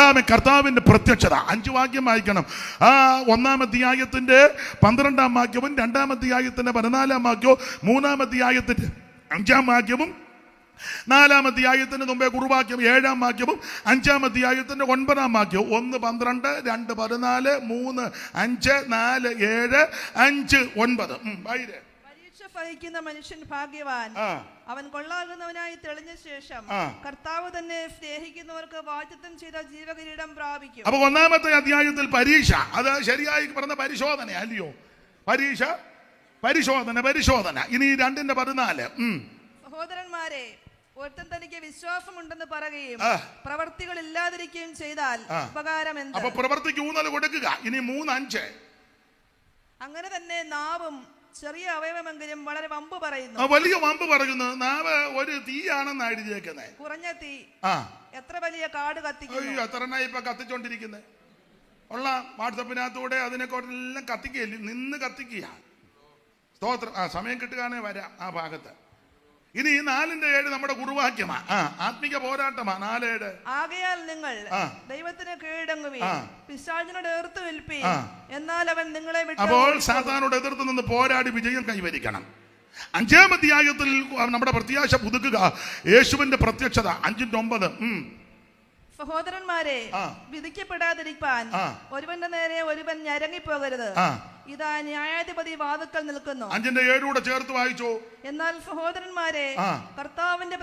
ആമെ കർത്താവിന്റെ പ്രത്യക്ഷത. 5 വാക്യം വായിക്കണം. 1-ാം അധ്യായത്തിന്റെ 12-ാം വാക്യവും 2-ാം അധ്യായത്തിന്റെ 14-ാം വാക്യവും 3-ാം അധ്യായത്തിന്റെ 5-ാം വാക്യവും 4-ാം അധ്യായത്തിന് മുമ്പേ കുറുവാക്യം 7-ാം വാക്യവും 5-ാം അധ്യായത്തിന്റെ 9-ാം വാക്യവും 1, 12, 2, 14, 3, 5, 4, 7, 5, 9. പരീക്ഷ ഫലിക്കുന്ന മനുഷ്യൻ ഭാഗ്യവാൻ, അവൻ കൊള്ളാകുന്നവനായി തെളിഞ്ഞ ശേഷം കർത്താവ് തന്നെ സ്നേഹിക്കുന്നവർക്ക് വാഗ്ദത്തം ചെയ്ത ജീവകിരീടം പ്രാപിക്കും. അപ്പൊ 1-ാമത്തെ അധ്യായത്തിൽ പരീക്ഷ, അത് ശരിയായി പറഞ്ഞ പരിശോധന അല്ലയോ? പരീക്ഷ, പരിശോധന. ഇനി 2:14. സഹോദരന്മാരെ, ഒരുത്തൻ തനിക്ക് വിശ്വാസമുണ്ടെന്ന് പറയുകയും പ്രവർത്തികൾ ഇല്ലാതിരിക്കുകയും ചെയ്താൽ ഉപകാരം എന്ത്? അപ്പൊ പ്രവർത്തിക്ക് ഊന്നൽ കൊടുക്കുക. ഇനി 3:5. അങ്ങനെ തന്നെ നാവും ചെറിയ അവയവമെങ്കിലും വളരെ വമ്പ് പറയുന്നു. വലിയ വമ്പ് പറയുന്നു. നാവ് ഒരു തീയാണെന്ന് എഴുതിയേക്കുന്നത്. കുറഞ്ഞ തീ എത്ര വലിയ കാട് കത്തിക്കുന്നു. എത്ര ഇപ്പൊ കത്തിച്ചോണ്ടിരിക്കുന്നത് ഉള്ള വാട്സപ്പിനകത്തൂടെ അതിനെക്കൊണ്ടെല്ലാം കത്തിക്കുകയല്ലേ, നിന്ന് കത്തിക്കുക. സ്തോത്രം. സമയം കിട്ടുകയാണെ വരാം ആ ഭാഗത്ത്. ഇനി 4:7 നമ്മുടെ കുറുവാക്യമാ, ആത്മിക പോരാട്ടമാ. 4:7. ആകയാൽ നിങ്ങൾ ദൈവത്തിന് കീഴടങ്ങുവീൻ, പിശാചിനോട് എതിർത്ത് നിൽപ്പീൻ, എന്നാൽ അവൻ നിങ്ങളെ വിട്ടു. അപ്പോൾ സാത്താനോട് എതിർത്ത് നിന്ന് പോരാടി വിജയം കൈവരിക്കണം. 5-ാം അധ്യായത്തിൽ നമ്മുടെ പ്രത്യാശ പുതുക്കുക. യേശുവിന്റെ പ്രത്യക്ഷത 5:9. സഹോദരന്മാരെ, വിധിക്കപ്പെടാതിരിക്കാൻ ഒരുവന്റെ നേരെ ഒരുവൻ ഞരങ്ങിപ്പോകരുത്. ഇതാ ന്യായാധിപതി വാതുക്കൽ നിൽക്കുന്നു. 5:7 ചേർത്ത് വായിച്ചോ. എന്നാൽ സഹോദരന്മാരെ, കർത്താവിന്റെ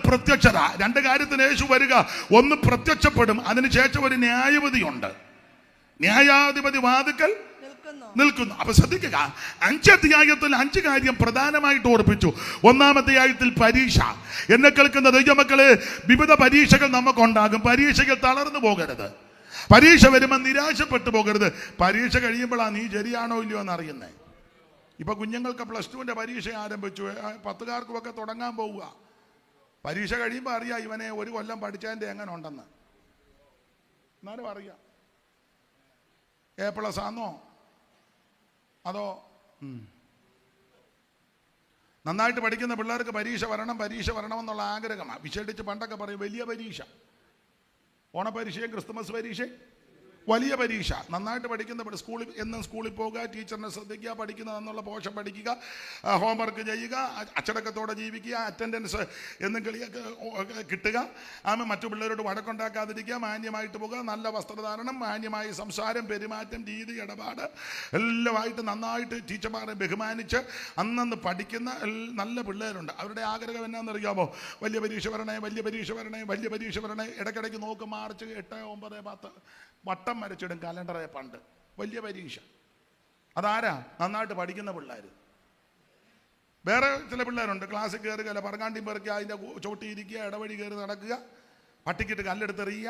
പ്രത്യക്ഷത 2 കാര്യത്തിന് യേശു വരിക. ഒന്ന് പ്രത്യക്ഷപ്പെടും, അതിനുശേഷം ഒരു ന്യായാധിപതിയുണ്ട്. ന്യായാധിപതി വാതുക്കൽ നിൽക്കുന്നു. അപ്പൊ ശ്രദ്ധിക്കുക, 5 അധ്യായത്തിൽ 5 കാര്യം പ്രധാനമായിട്ട് ഓർപ്പിച്ചു. 1-ാം അധ്യായത്തിൽ പരീക്ഷ. എന്നെ കേൾക്കുന്ന ദൈവമക്കളെ, വിവിധ പരീക്ഷകൾ നമുക്കുണ്ടാകും. പരീക്ഷകൾ തളർന്നു പോകരുത്. പരീക്ഷ വരുമ്പോൾ നിരാശപ്പെട്ടു പോകരുത്. പരീക്ഷ കഴിയുമ്പോഴാണ് നീ ശരിയാണോ ഇല്ലയോ എന്ന് അറിയുന്നേ. ഇപ്പൊ കുഞ്ഞുങ്ങൾക്ക് +2-ന്റെ പരീക്ഷ ആരംഭിച്ചു, 10-കാർക്കുമൊക്കെ തുടങ്ങാൻ പോവുക. പരീക്ഷ കഴിയുമ്പോൾ അറിയാം ഇവനെ 1 കൊല്ലം പഠിച്ചതിന്റെ എങ്ങനെ ഉണ്ടെന്ന്. എന്നാലും അറിയാം A+ ആണോ അതോ. നന്നായിട്ട് പഠിക്കുന്ന പിള്ളേർക്ക് പരീക്ഷ വരണമെന്നുള്ള ആഗ്രഹമാണ്. വിശേഷിച്ച് പണ്ടൊക്കെ പറയും വലിയ പരീക്ഷ, ഓണപരീക്ഷയും ക്രിസ്തുമസ് പരീക്ഷയും വലിയ പരീക്ഷ. നന്നായിട്ട് പഠിക്കുന്ന സ്കൂളിൽ എന്നും സ്കൂളിൽ പോകുക, ടീച്ചറിനെ ശ്രദ്ധിക്കുക, പഠിക്കുന്നതെന്നുള്ള പോഷൻ പഠിക്കുക, ഹോംവർക്ക് ചെയ്യുക, അച്ചടക്കത്തോടെ ജീവിക്കുക, അറ്റൻഡൻസ് എന്നും കിട്ടുക, മറ്റു പിള്ളേരോട് വഴക്കുണ്ടാക്കാതിരിക്കുക, മാന്യമായിട്ട് പോകുക, നല്ല വസ്ത്രധാരണം, മാന്യമായ സംസാരം, പെരുമാറ്റം, രീതി, ഇടപാട് എല്ലാമായിട്ട് നന്നായിട്ട് ടീച്ചർമാരെ ബഹുമാനിച്ച് അന്നന്ന് പഠിക്കുന്ന നല്ല പിള്ളേരുണ്ട്. അവരുടെ ആഗ്രഹം എന്നാണെന്നറിയാമോ? വലിയ പരീക്ഷ വരണേ, വലിയ പരീക്ഷ വരണേ, വലിയ പരീക്ഷ വരണേ. ഇടയ്ക്കിടയ്ക്ക് നോക്കും, മാർച്ച് 8, 9, 10 വട്ടം വരച്ചിടും കലണ്ടറെ. പണ്ട് വലിയ പരീക്ഷ. അതാരാ? നന്നായിട്ട് പഠിക്കുന്ന പിള്ളേർ. വേറെ ചില പിള്ളേരുണ്ട്, ക്ലാസ്സിൽ കയറുക, പറങ്ങാണ്ടി പെറുക്കുക, അതിൻ്റെ ചോട്ടിയിരിക്കുക, ഇടവഴി കയറി നടക്കുക, പട്ടിക്കിട്ട് കല്ലെടുത്തെറിയുക,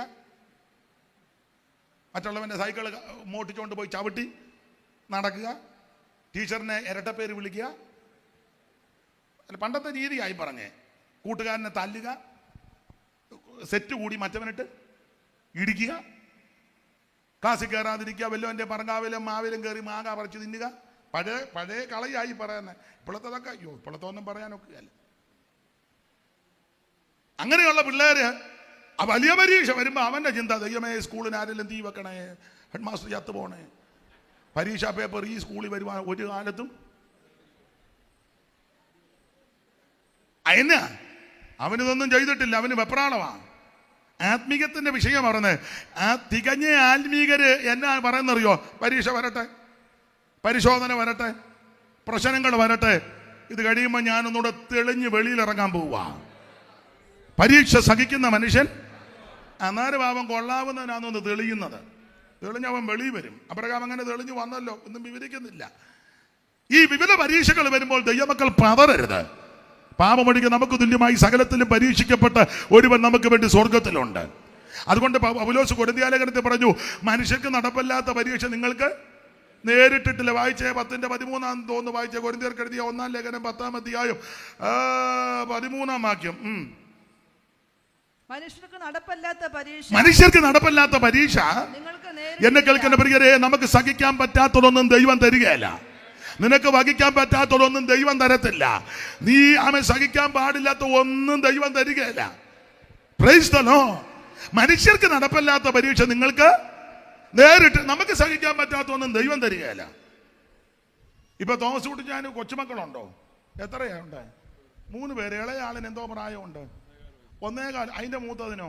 മറ്റുള്ളവൻ്റെ സൈക്കിൾ മോട്ടിച്ചുകൊണ്ട് പോയി ചവിട്ടി നടക്കുക, ടീച്ചറിനെ ഇരട്ടപ്പേര് വിളിക്കുക. പണ്ടത്തെ രീതിയായി പറഞ്ഞേ. കൂട്ടുകാരനെ തല്ലുക, സെറ്റ് കൂടി മറ്റവനിട്ട് ഇടിക്കുക, ക്ലാസ്സിൽ കയറാതിരിക്കുക, വല്ലവൻ്റെ പറങ്കാവിലും മാവിലും കയറി മാങ്ങ പറിച്ച് തിന്നുക. പഴയ കളയായി പറയുന്നത്. ഇപ്പോഴത്തതൊക്കെ ഇപ്പോഴത്തെ ഒന്നും പറയാനൊക്കെ അല്ല. അങ്ങനെയുള്ള പിള്ളേര് വലിയ പരീക്ഷ വരുമ്പോൾ അവൻ്റെ ചിന്ത, ദൈവമേ സ്കൂളിന് ആരെങ്കിലും തീ വെക്കണേ, ഹെഡ് മാസ്റ്റർ ചത്തു പോണേ, പരീക്ഷാ പേപ്പർ ഈ സ്കൂളിൽ വരുവാൻ ഒരു കാലത്തും അയന്ന അവനിതൊന്നും ചെയ്തിട്ടില്ല. അവന് വെപ്രാളമാണ്. ആത്മീകത്തിന്റെ വിഷയം പറഞ്ഞത്. തികഞ്ഞ ആത്മീകര് എന്നാ പറയുന്നറിയോ? പരീക്ഷ വരട്ടെ, പരിശോധന വരട്ടെ, പ്രശ്നങ്ങൾ വരട്ടെ, ഇത് കഴിയുമ്പോൾ ഞാനൊന്നുകൂടെ തെളിഞ്ഞ് വെളിയിലിറങ്ങാൻ പോവുക. പരീക്ഷ സഹിക്കുന്ന മനുഷ്യൻ അന്നേരം അവൻ കൊള്ളാവുന്നതിനാണെന്ന് തെളിയുന്നത്. തെളിഞ്ഞവൻ വെളി വരും. അബ്രഹാം അങ്ങനെ തെളിഞ്ഞു വന്നല്ലോ, ഒന്നും വിവരിക്കുന്നില്ല. ഈ വിവിധ പരീക്ഷകൾ വരുമ്പോൾ ദൈവമക്കൾ പതറരുത്. പാപമൊഴികെ നമുക്ക് തുല്യമായി സകലത്തിലും പരീക്ഷിക്കപ്പെട്ട ഒരുവൻ നമുക്ക് വേണ്ടി സ്വർഗത്തിലുണ്ട്. അതുകൊണ്ട് പൗലോസ് കൊരിന്ത്യലേഖനത്തിൽ പറഞ്ഞു, മനുഷ്യർക്ക് നടപ്പില്ലാത്ത പരീക്ഷ നിങ്ങൾക്ക് നേരിട്ടിട്ടില്ല. വായിച്ചേ 10:13 തോന്നുന്നു. വായിച്ചേ കൊരിന്ത്യർക്ക് എഴുതിയ 1-ാം ലേഖനം 10-ാം അധ്യായം 13-ാം വാക്യം. മനുഷ്യർക്ക് നടപ്പല്ലാത്ത പരീക്ഷ എന്നെ കേൾക്കുന്ന പ്രിയരെ, നമുക്ക് സഹിക്കാൻ പറ്റാത്തതൊന്നും ദൈവം തരികയല്ല. നിനക്ക് വഹിക്കാൻ പറ്റാത്തതൊന്നും ദൈവം തരത്തില്ല. നീ സഹിക്കാൻ പാടില്ലാത്ത ഒന്നും ദൈവം തരികയില്ല. Praise the Lord. മനുഷ്യർക്ക് നടപ്പില്ലാത്ത പരീക്ഷ നിങ്ങൾക്ക് നേരിട്ട്, നമുക്ക് സഹിക്കാൻ പറ്റാത്തൊന്നും ദൈവം തരികയില്ല. ഇപ്പൊ തോമസ് കുട്ടിച്ചാൻ കൊച്ചുമക്കളുണ്ടോ? എത്രയുണ്ട്? 3 പേര്. ഇളയ ആളിന് എന്തോ പ്രായമുണ്ട്? 1.25. അതിന്റെ മൂത്തതിനോ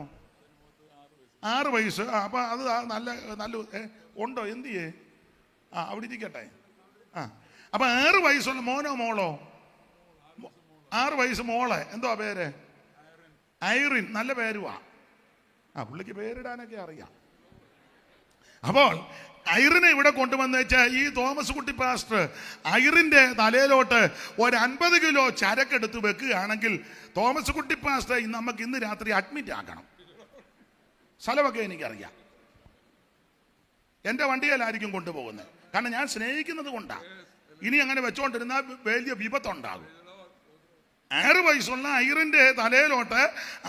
6 വയസ്സ്. അപ്പൊ അത് നല്ല ഉണ്ടോ? എന്തിയേ? അവിടെ ഇരിക്കട്ടെ. അപ്പൊ 6 വയസ്സുള്ള മോനോ മോളോ? 6 വയസ്സ് മോളെ. എന്തോ പേര്? ഐറിൻ. നല്ല പേരുവാ. പുള്ളിക്ക് പേരിടാനൊക്കെ അറിയാം. അപ്പോൾ ഐറിനെ ഇവിടെ കൊണ്ടുവന്ന് വെച്ചാൽ ഈ തോമസ് കുട്ടി പാസ്റ്റർ ഐറിന്റെ തലയിലോട്ട് 50 കിലോ ചരക്കെടുത്ത് വെക്കുകയാണെങ്കിൽ തോമസ് കുട്ടി പാസ്റ്റർ നമുക്ക് ഇന്ന് രാത്രി അഡ്മിറ്റ് ആക്കണം. സ്ഥലമൊക്കെ എനിക്കറിയാം. എൻ്റെ വണ്ടിയിലായിരിക്കും കൊണ്ടുപോകുന്നത്. കാരണം ഞാൻ സ്നേഹിക്കുന്നത് കൊണ്ടാണ്. ഇനി അങ്ങനെ വെച്ചോണ്ടിരുന്നാൽ വലിയ വിപത്തുണ്ടാകും. 6 വയസ്സുള്ള ഐറിന്റെ തലയിലോട്ട്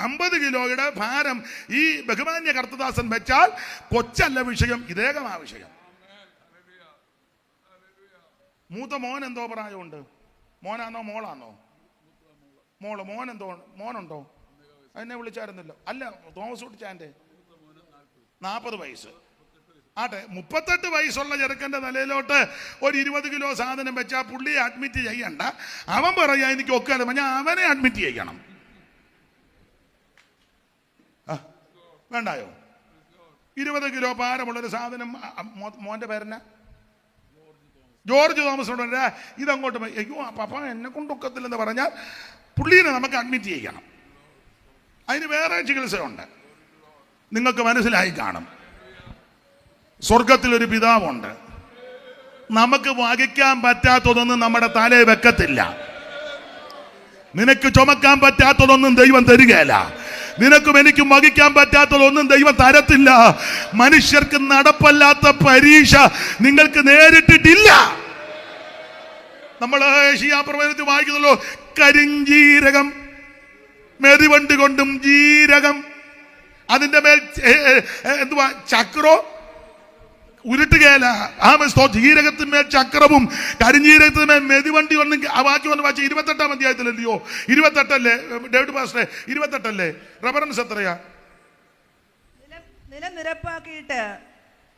50 കിലോയുടെ ഭാരം ഈ ബഹുമാന്യ കർത്തദാസൻ വെച്ചാൽ കൊച്ചല്ല വിഷയം, ഇദ്ദേഹമാ വിഷയം. മൂത്ത മോൻ എന്തോ പ്രായമുണ്ട്? മോനാണോ മോളാണോ? മോള്. മോനുണ്ടോ? എന്നെ വിളിച്ചായിരുന്നല്ലോ. അല്ല, തോമസ് കുട്ടിച്ചാൻ്റെ 40 വയസ്സ്. 38 വയസ്സുള്ള ചെറുക്കൻ്റെ തലയിലോട്ട് ഒരു 20 കിലോ സാധനം വെച്ചാൽ പുള്ളിയെ അഡ്മിറ്റ് ചെയ്യണ്ട. അവൻ പറയാ എനിക്ക് ഒക്കെ ഞാൻ അവനെ അഡ്മിറ്റ് ചെയ്യണം. വേണ്ടായോ? 20 കിലോ ഭാരമുള്ളൊരു സാധനം. മോന്റെ പേരെന്നാ? ജോർജ് തോമസിനോട് ഇതങ്ങോട്ട് അയ്യോ പപ്പ എന്നെ കൊണ്ടൊക്കത്തില്ലെന്ന് പറഞ്ഞാൽ പുള്ളീനെ നമുക്ക് അഡ്മിറ്റ് ചെയ്യണം. അതിന് വേറെ ചികിത്സയുണ്ട്. നിങ്ങൾക്ക് മനസ്സിലായി കാണും. സ്വർഗത്തിലൊരു പിതാവുണ്ട്. നമുക്ക് വഹിക്കാൻ പറ്റാത്തതൊന്നും നമ്മുടെ തലയിൽ വെക്കത്തില്ല. നിനക്ക് ചുമക്കാൻ പറ്റാത്തതൊന്നും ദൈവം തരികയില്ല. നിനക്കും എനിക്കും വഹിക്കാൻ പറ്റാത്തതൊന്നും ദൈവം തരത്തില്ല. മനുഷ്യർക്ക് നടപ്പല്ലാത്ത പരീക്ഷ നിങ്ങൾക്ക് നേരിട്ടിട്ടില്ല. നമ്മൾ ഏശയ്യാപ്രവചനത്തിൽ വായിക്കുന്നല്ലോ, കരിഞ്ജീരകം മെതിവണ്ടി കൊണ്ടും ജീരകം, അതിന്റെ മേൽ എന്തുവാ ചക്രോ ഉരുട്ടുകയല്ല. ജീരകത്തിന്മേൽ ചക്രവും കരിഞ്ജീരകത്തിന്മേൽ മെതിവണ്ടി ഒന്നും. ആ വാക്യം ഒന്ന് വായിച്ച 28-ാം അധ്യായത്തിലല്ലയോ? 28 ഡേവിഡ് പാസ്റ്ററെ? 28 റെഫറൻസ് എത്രയാ? നിലം നിരപ്പാക്കിയിട്ട്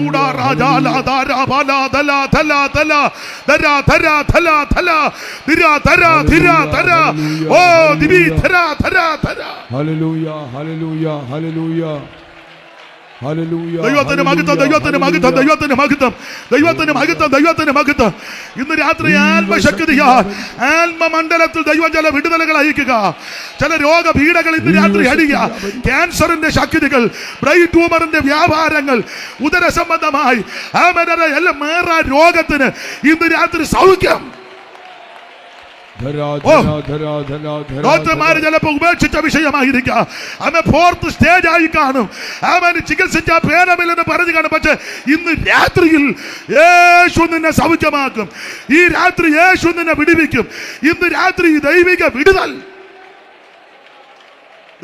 ഊടാ രാജാ ലാ ദാരാ ബാലാ ദലാ ധലാ ധലാ ധരാ ധരാ ധലാ ധലാ ധിരാ ധരാ ധിരാ ധരാ ഓ ദിവി ധരാ ധരാ ധരാ. Hallelujah hallelujah hallelujah hallelujah. ദൈവത്തിന് മഹത്വം, ദൈവത്തിന് മഹത്വം, ദൈവത്തിന് മഹത്വം, ദൈവത്തിന് മഹത്വം, ദൈവത്തിന് മഹത്വം. ഇന്ന് രാത്രി ആത്മശക്തിയാൽ ആത്മമണ്ഡലത്തിൽ ദൈവം ചില വിടുതലുകൾ അയക്കുക. ചില രോഗപീഠകൾ ഇന്ന് രാത്രി അടിയുക. ക്യാൻസറിന്റെ ശക്തികൾ, ബ്രെയിൻ ട്യൂമറിന്റെ വ്യാപാരങ്ങൾ, ഉദര സംബന്ധമായി എല്ലാം മേറാ രോഗത്തിന് ഇന്ന് രാത്രി സൗഖ്യം. ഡോക്ടർമാര് ചിലപ്പോ ഉപേക്ഷിച്ച വിഷയമായിരിക്കാം. അവൻ 4th സ്റ്റേജ് ആയി കാണും. അവന് ചികിത്സിച്ച ഭേദമില്ലെന്ന് പറഞ്ഞു കാണും. പക്ഷെ ഇന്ന് രാത്രിയിൽ യേശു നിന്നെ സൗഖ്യമാക്കും. ഈ രാത്രി യേശു നിന്നെ വിടുവിക്കും. ഇന്ന് രാത്രി ദൈവിക വിടുതൽ.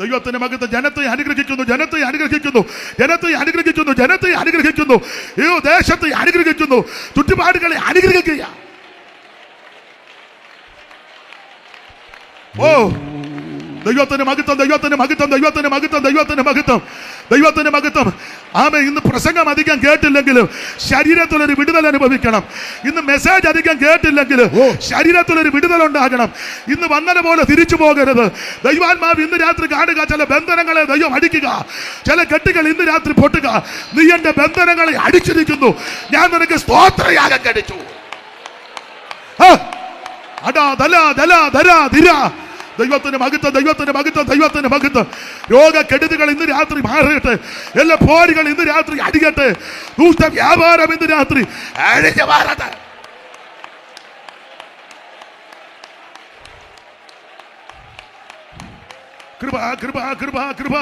ദൈവത്തിന്റെ മകത്ത് ജനത്തെ അനുഗ്രഹിക്കുന്നു, ജനത്തെ അനുഗ്രഹിക്കുന്നു, ജനത്തെ അനുഗ്രഹിക്കുന്നു, ജനത്തെ അനുഗ്രഹിക്കുന്നു. ഈ ദേശത്തെ അനുഗ്രഹിക്കുന്നു, ചുറ്റുപാടുകളെ അനുഗ്രഹിക്കുക. ഓ ദൈവത്തിന് മഹത്വം, ദൈവത്തിന് മഹത്വം, ദൈവത്തിന് മഹത്വം, ദൈവത്തിന് മഹത്വം, ദൈവത്തിന് മഹത്വം. ആമേ. ഇന്ന് പ്രസംഗം അധികം കേട്ടില്ലെങ്കിലും ശരീരത്തിലൊരു വിടുതൽ അനുഭവിക്കണം. ഇന്ന് മെസ്സേജ് അധികം കേട്ടില്ലെങ്കിലും ശരീരത്തിലൊരു വിടുതൽ ഉണ്ടാകണം. ഇന്ന് വന്നതുപോലെ തിരിച്ചു പോകരുത്. ദൈവാത്മാവ് ഇന്ന് രാത്രി കാണുക. ചില ബന്ധനങ്ങളെ ദൈവം അടിക്കുക, ചില കെട്ടുകൾ ഇന്ന് രാത്രി പൊട്ടുക. നീ എന്റെ ബന്ധനങ്ങളെ അടിച്ചിരിക്കുന്നു, ഞാൻ നിനക്ക് സ്തോത്രയാഗം കഴിച്ചു. അടാ ദലാ ദലാ ധരാ ധിരാ. ദൈവത്തിന് മഹത്വം, ദൈവത്തിന് മഹത്വം, ദൈവത്തിന് മഹത്വം. രോഗക്കെടുതികൾ ഇന്ന് രാത്രി മാറട്ടെ. എല്ലാ പോരുകൾ ഇന്ന് രാത്രി അടിയട്ടെ. ദൂഷ വ്യാപാരം ഇന്ന് രാത്രി അഴിഞ്ഞു മാറട്ടെ. കൃപ കൃപ കൃപ കൃപ.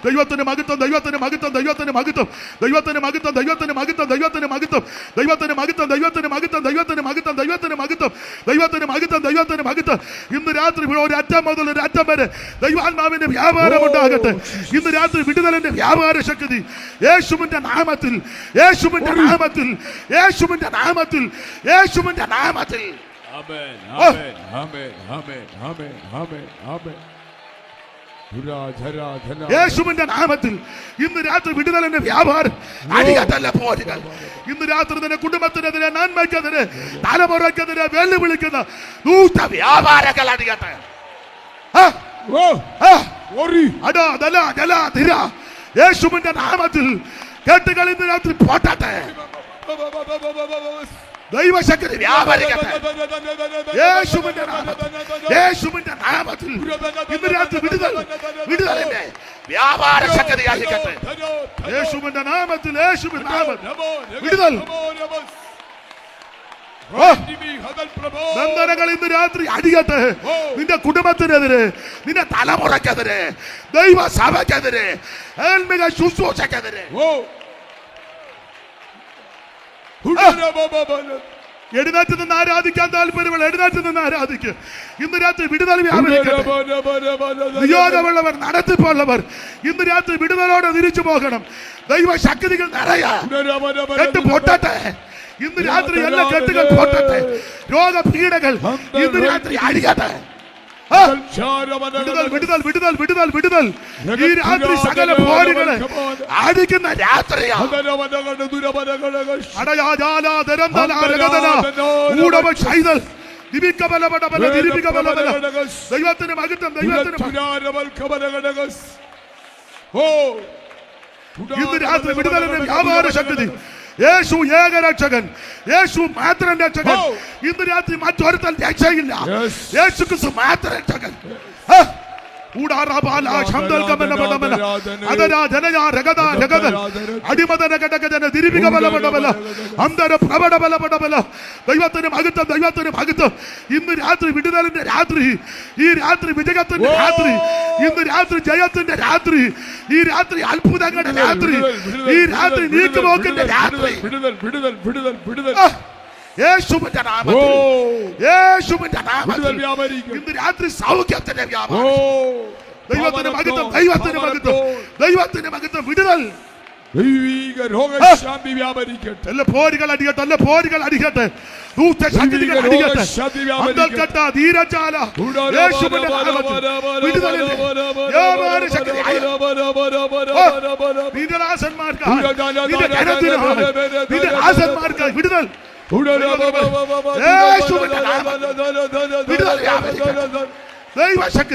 ദൈവത്തിന് മഹത്വം, ദൈവത്തിന് മഹത്വം, ദൈവത്തിന് മഹത്വം, ദൈവത്തിന് മഹത്വം, ദൈവത്തിന് മഹത്വം, ദൈവത്തിന് മഹത്വം, ദൈവത്തിന് മഹത്വം, ദൈവത്തിന് മഹത്വം, ദൈവത്തിന് മഹത്വം, ദൈവത്തിന് മഹത്വം, ദൈവത്തിന് മഹത്വം, ദൈവത്തിന് മഹത്വം. ഇന്ന് രാത്രി ഒരു അറ്റം മുതൽ ഒരു അറ്റം വരെ ദൈവാത്മാവിന്റെ വ്യാപാരം ഉണ്ടാകട്ടെ. ഇന്ന് രാത്രി വിടുതലിന്റെ വ്യാപാര ശക്തി യേശുവിന്റെ നാമത്തിൽ, യേശുവിന്റെ നാമത്തിൽ, യേശുവിന്റെ നാമത്തിൽ, യേശുവിന്റെ നാമത്തിൽ. ആമേൻ ആമേൻ ആമേൻ ആമേൻ ആമേൻ ആമേൻ ആമേൻ. യേശുവിന്റെ നാമത്തിൽ ഇന്ന് രാത്രി വിടുതലിന്റെ വ്യാപാരം അടിയട്ടല്ല പോരുകൾ. ഇന്ന് രാത്രി നിന്റെ കുടുംബത്തിനെതിരെ, നന്മയ്ക്കെതിരെ, തലമുറയ്ക്കെതിരെ വെല്ലുവിളിക്കുന്ന ദൂഷ വ്യാപാരങ്ങൾ അടിയട്ടെ. യേശുവിന്റെ നാമത്തിൽ കെട്ടുകൾ ഇന്ന് രാത്രി പോട്ടട്ടെ. ദൈവശക്തി വ്യാപരിക്കട്ടെ. യേശുവിന്റെ നാമത്തിൽ, യേശുവിന്റെ നാമത്തിൽ ഇന്ന് രാത്രി വിടുതൽ, വിടുതലിന്റെ വ്യാപാര ശക്തി ആയിരിക്കട്ടെ. യേശുവിന്റെ നാമത്തിൽ, യേശുവിന്റെ നാമത്തിൽ വിടുതൽ. ബന്ധനങ്ങൾ ഇന്ന് രാത്രി അടിയട്ടെ. നിന്റെ കുടുംബത്തിനെതിരെ, നിന്റെ തലമുറക്കെതിരെ, ദൈവ സഭയ്ക്കെതിരെ, ആത്മിക ശുശ്രൂഷക്കെതിരെ. എഴുന്നേറ്റ് നിന്ന് ആരാധിക്കാൻ താല്പര്യമുള്ള എഴുന്നേറ്റ് നിന്ന് ആരാധിക്കുക. ഇന്ന് രാത്രി വിടുതൽ വ്യാപരിക്കട്ടെ. നിയോഗമുള്ളവർ, നടത്തിപ്പുള്ളവർ ഇന്ന് രാത്രി വിടുതലോടെ തിരിച്ചു പോകണം. ദൈവ ശക്തികൾ നിറയാ കെട്ട് പൊട്ടട്ടെ. ഇന്ന് രാത്രി എല്ലാ കെട്ടുകൾ പൊട്ടട്ടെ. രോഗപീഠകൾ ഇന്ന് രാത്രി അടിയട്ടെ. വിടുതൽ, വിടുതൽ, വിടുതൽ, വിടുതൽ, വിടുതൽ. ഈ രാത്രി സകല പോരുകളെ അടിക്കുന്ന രാത്രിയാണ്. ദൈവത്തിന് മഹത്വം, ദൈവത്തിന് ഇന്ന് രാത്രി വിടുതലിന്റെ വ്യാപാര ശക്തി. യേശു ഏകരക്ഷകൻ, യേശു മാത്രം രക്ഷകൻ. ഇന്ന് രാത്രി മറ്റൊരുത്തൻ രക്ഷയില്ല. യേശു ക്രിസ്തു മാത്രം രക്ഷകൻ. ദൈവത്തിന് മഹത്വം, ദൈവത്തിന് മഹത്വം. ഇന്ന് രാത്രി വിടുതലിന്റെ രാത്രി, ഈ രാത്രി വിജയത്തിന്റെ രാത്രി, ഇന്ന് രാത്രി ജയത്തിന്റെ രാത്രി, ഈ രാത്രി അത്ഭുതങ്ങളുടെ രാത്രി, ഈ രാത്രി നീക്കുപോക്കിന്റെ രാത്രി. യേശുവിന്റെ നാമത്തിൽ, യേശുവിന്റെ നാമത്തിൽ ഇന്ന് രാത്രി സൗഖ്യത്തിന്റെ വ്യാപാരം. ദൈവത്തിന് മഹത്വം, ദൈവത്തിന് മഹത്വം, ദൈവത്തിന് മഹത്വം. വിടുതൽ, ദൈവിക രോഗശാന്തി വ്യാപരിക്കട്ടെ. എല്ലാ പോരുകൾ അടിയട്ടെ, എല്ലാ പോരുകൾ അടിയട്ടെ, ദൂതശക്തികൾ അടിയട്ടെ. അന്തൽക്കട്ട ധീരജാല യേശുവിന്റെ നാമത്തിൽ വിടുതലിന്റെ യാതൊരു ശക്തിയായ നിന്റെ ദാസന്മാർക്ക്, നിന്റെ ജനത്തിനായി, നിന്റെ ദാസന്മാർക്ക് വിടുതൽ യേശുവിന്റെ നാമത്തിൽ വിടുതൽ വ്യാപരിക്കട്ടെ. ദൈവശക്തി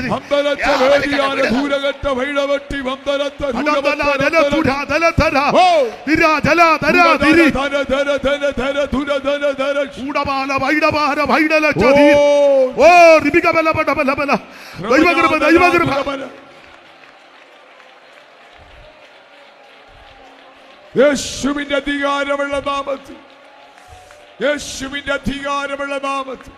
യേശുവിന്റെ അധികാരമുള്ള നാമത്തിൽ, യേശുവിന്റെ അധികാരമുള്ള നാമത്തിൽ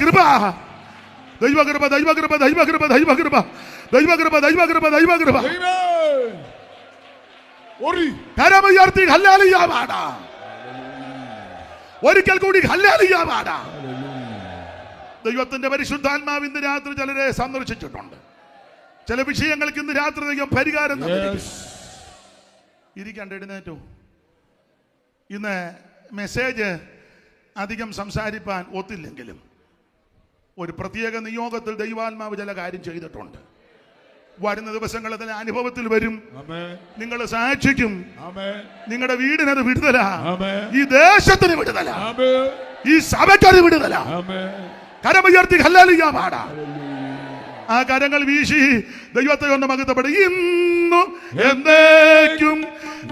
കൃപ, ദൈവകൃപ, ദൈവകൃപ, ദൈവകൃപ, ദൈവകൃപ, ദൈവകൃപ, ദൈവകൃപ, ദൈവകൃപ. കരമുയർത്തി ഹല്ലേലൂയ പാടാം. ഒരിക്കൽ കൂടി ഹല്ലേലൂയ പാടാം. ദൈവത്തിന്റെ പരിശുദ്ധാത്മാവ് ഇന്ന് രാത്രി ചിലരെ സന്ദർശിച്ചിട്ടുണ്ട്. ചില വിഷയങ്ങൾക്ക് ഇന്ന് രാത്രി ദൈവം പരിഹാരം ഇരിക്കണ്ട, എഴുന്നേറ്റു. ഇന്ന് മെസ്സേജ് അധികം സംസാരിപ്പാൻ ഒത്തില്ലെങ്കിലും ഒരു പ്രത്യേക നിയോഗത്തിൽ ദൈവാത്മാവ് ചില കാര്യം ചെയ്തിട്ടുണ്ട്. വരുന്ന ദിവസങ്ങളിൽ തന്നെ അനുഭവത്തിൽ വരും. നിങ്ങൾ സാക്ഷിക്കും. നിങ്ങളുടെ വീടിനത് വിടുതല, ഈ ദേശത്തിന് വിടുതല, ഈ സഭയ്ക്കത് വിടുതല. കരമുയർത്തി ഹല്ലേലൂയ പാടാം. ആ കരങ്ങൾ വീശി ദൈവത്തെ ഒന്ന് മഹത്വപ്പെടും. ഇന്നും എന്നേക്കും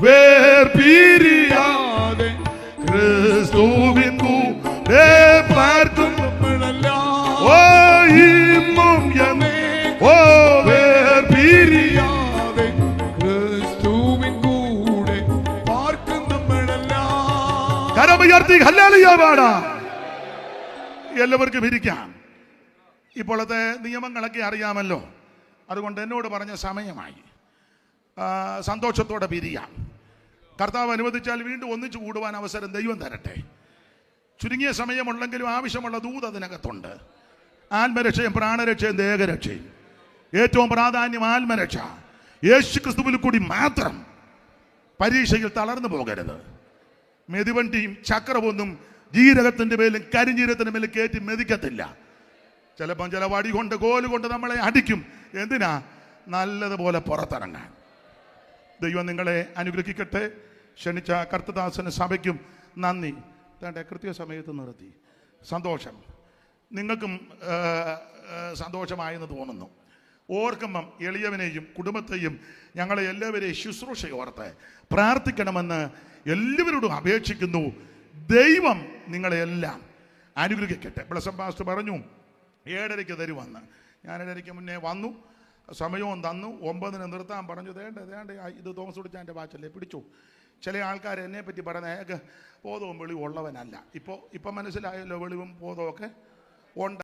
വേർപിരിയാതെ ക്രിസ്തുവിൻ കൂടെ പാർക്കും. ഓ ഇന്നും ഓ വേർപിരിയാതെ ക്രിസ്തുവിൻ കൂടെ പാർക്കും നമ്മളെല്ലാം. കരമുയർത്തി ഹല്ലേലൂയ പാടാം. എല്ലാവർക്കും ഇരിക്കാം. ഇപ്പോഴത്തെ നിയമങ്ങളൊക്കെ അറിയാമല്ലോ. അതുകൊണ്ട് എന്നോട് പറഞ്ഞ സമയമായി. സന്തോഷത്തോടെ പിരിയാം. കർത്താവ് അനുവദിച്ചാൽ വീണ്ടും ഒന്നിച്ചു കൂടുവാൻ അവസരം ദൈവം തരട്ടെ. ചുരുങ്ങിയ സമയമുള്ളെങ്കിലും ആവശ്യമുള്ള ദൂത് അതിനകത്തുണ്ട്. ആത്മരക്ഷയും പ്രാണരക്ഷയും ദേഹരക്ഷയും. ഏറ്റവും പ്രാധാന്യം ആത്മരക്ഷ. യേശു ക്രിസ്തുവിൽ കൂടി മാത്രം. പരീക്ഷയിൽ തളർന്നു പോകരുത്. മെതിവണ്ടിയും ചക്രമൊന്നും ജീരകത്തിന്റെ മേലും കരിഞ്ജീരകത്തിന്റെ മേലും കയറ്റി മെതിക്കത്തില്ല. ചിലപ്പം ചില വടി കൊണ്ട് കോല് കൊണ്ട് നമ്മളെ അടിക്കും. എന്തിനാ? നല്ലതുപോലെ പുറത്തിറങ്ങാൻ. ദൈവം നിങ്ങളെ അനുഗ്രഹിക്കട്ടെ. ക്ഷണിച്ച കർത്തദാസന് സഭയ്ക്കും നന്ദി. തൻ്റെ കൃത്യസമയത്ത് നിർത്തി. സന്തോഷം. നിങ്ങൾക്കും സന്തോഷമായെന്ന് തോന്നുന്നു. ഓർക്കുമ്പം എളിയവനെയും കുടുംബത്തെയും ഞങ്ങളെ എല്ലാവരെയും ശുശ്രൂഷയോർത്ത് പ്രാർത്ഥിക്കണമെന്ന് എല്ലാവരോടും അപേക്ഷിക്കുന്നു. ദൈവം നിങ്ങളെല്ലാം അനുഗ്രഹിക്കട്ടെ. ബ്ലസം പാസ്റ്റർ പറഞ്ഞു 7:30 തരുമെന്ന്. ഞാൻ 7:30 മുന്നേ വന്നു. സമയവും തന്നു. 9 നിർത്താൻ പറഞ്ഞു. വേണ്ട ഇത് തോമസ് കുടിച്ചാൻ്റെ വാച്ചല്ലേ, പിടിച്ചു. ചില ആൾക്കാർ എന്നെ പറ്റി പറഞ്ഞ ബോധവും വെളിവും ഉള്ളവനല്ല. ഇപ്പോൾ മനസ്സിലായല്ലോ, വെളിവും ബോധമൊക്കെ ഉണ്ട്.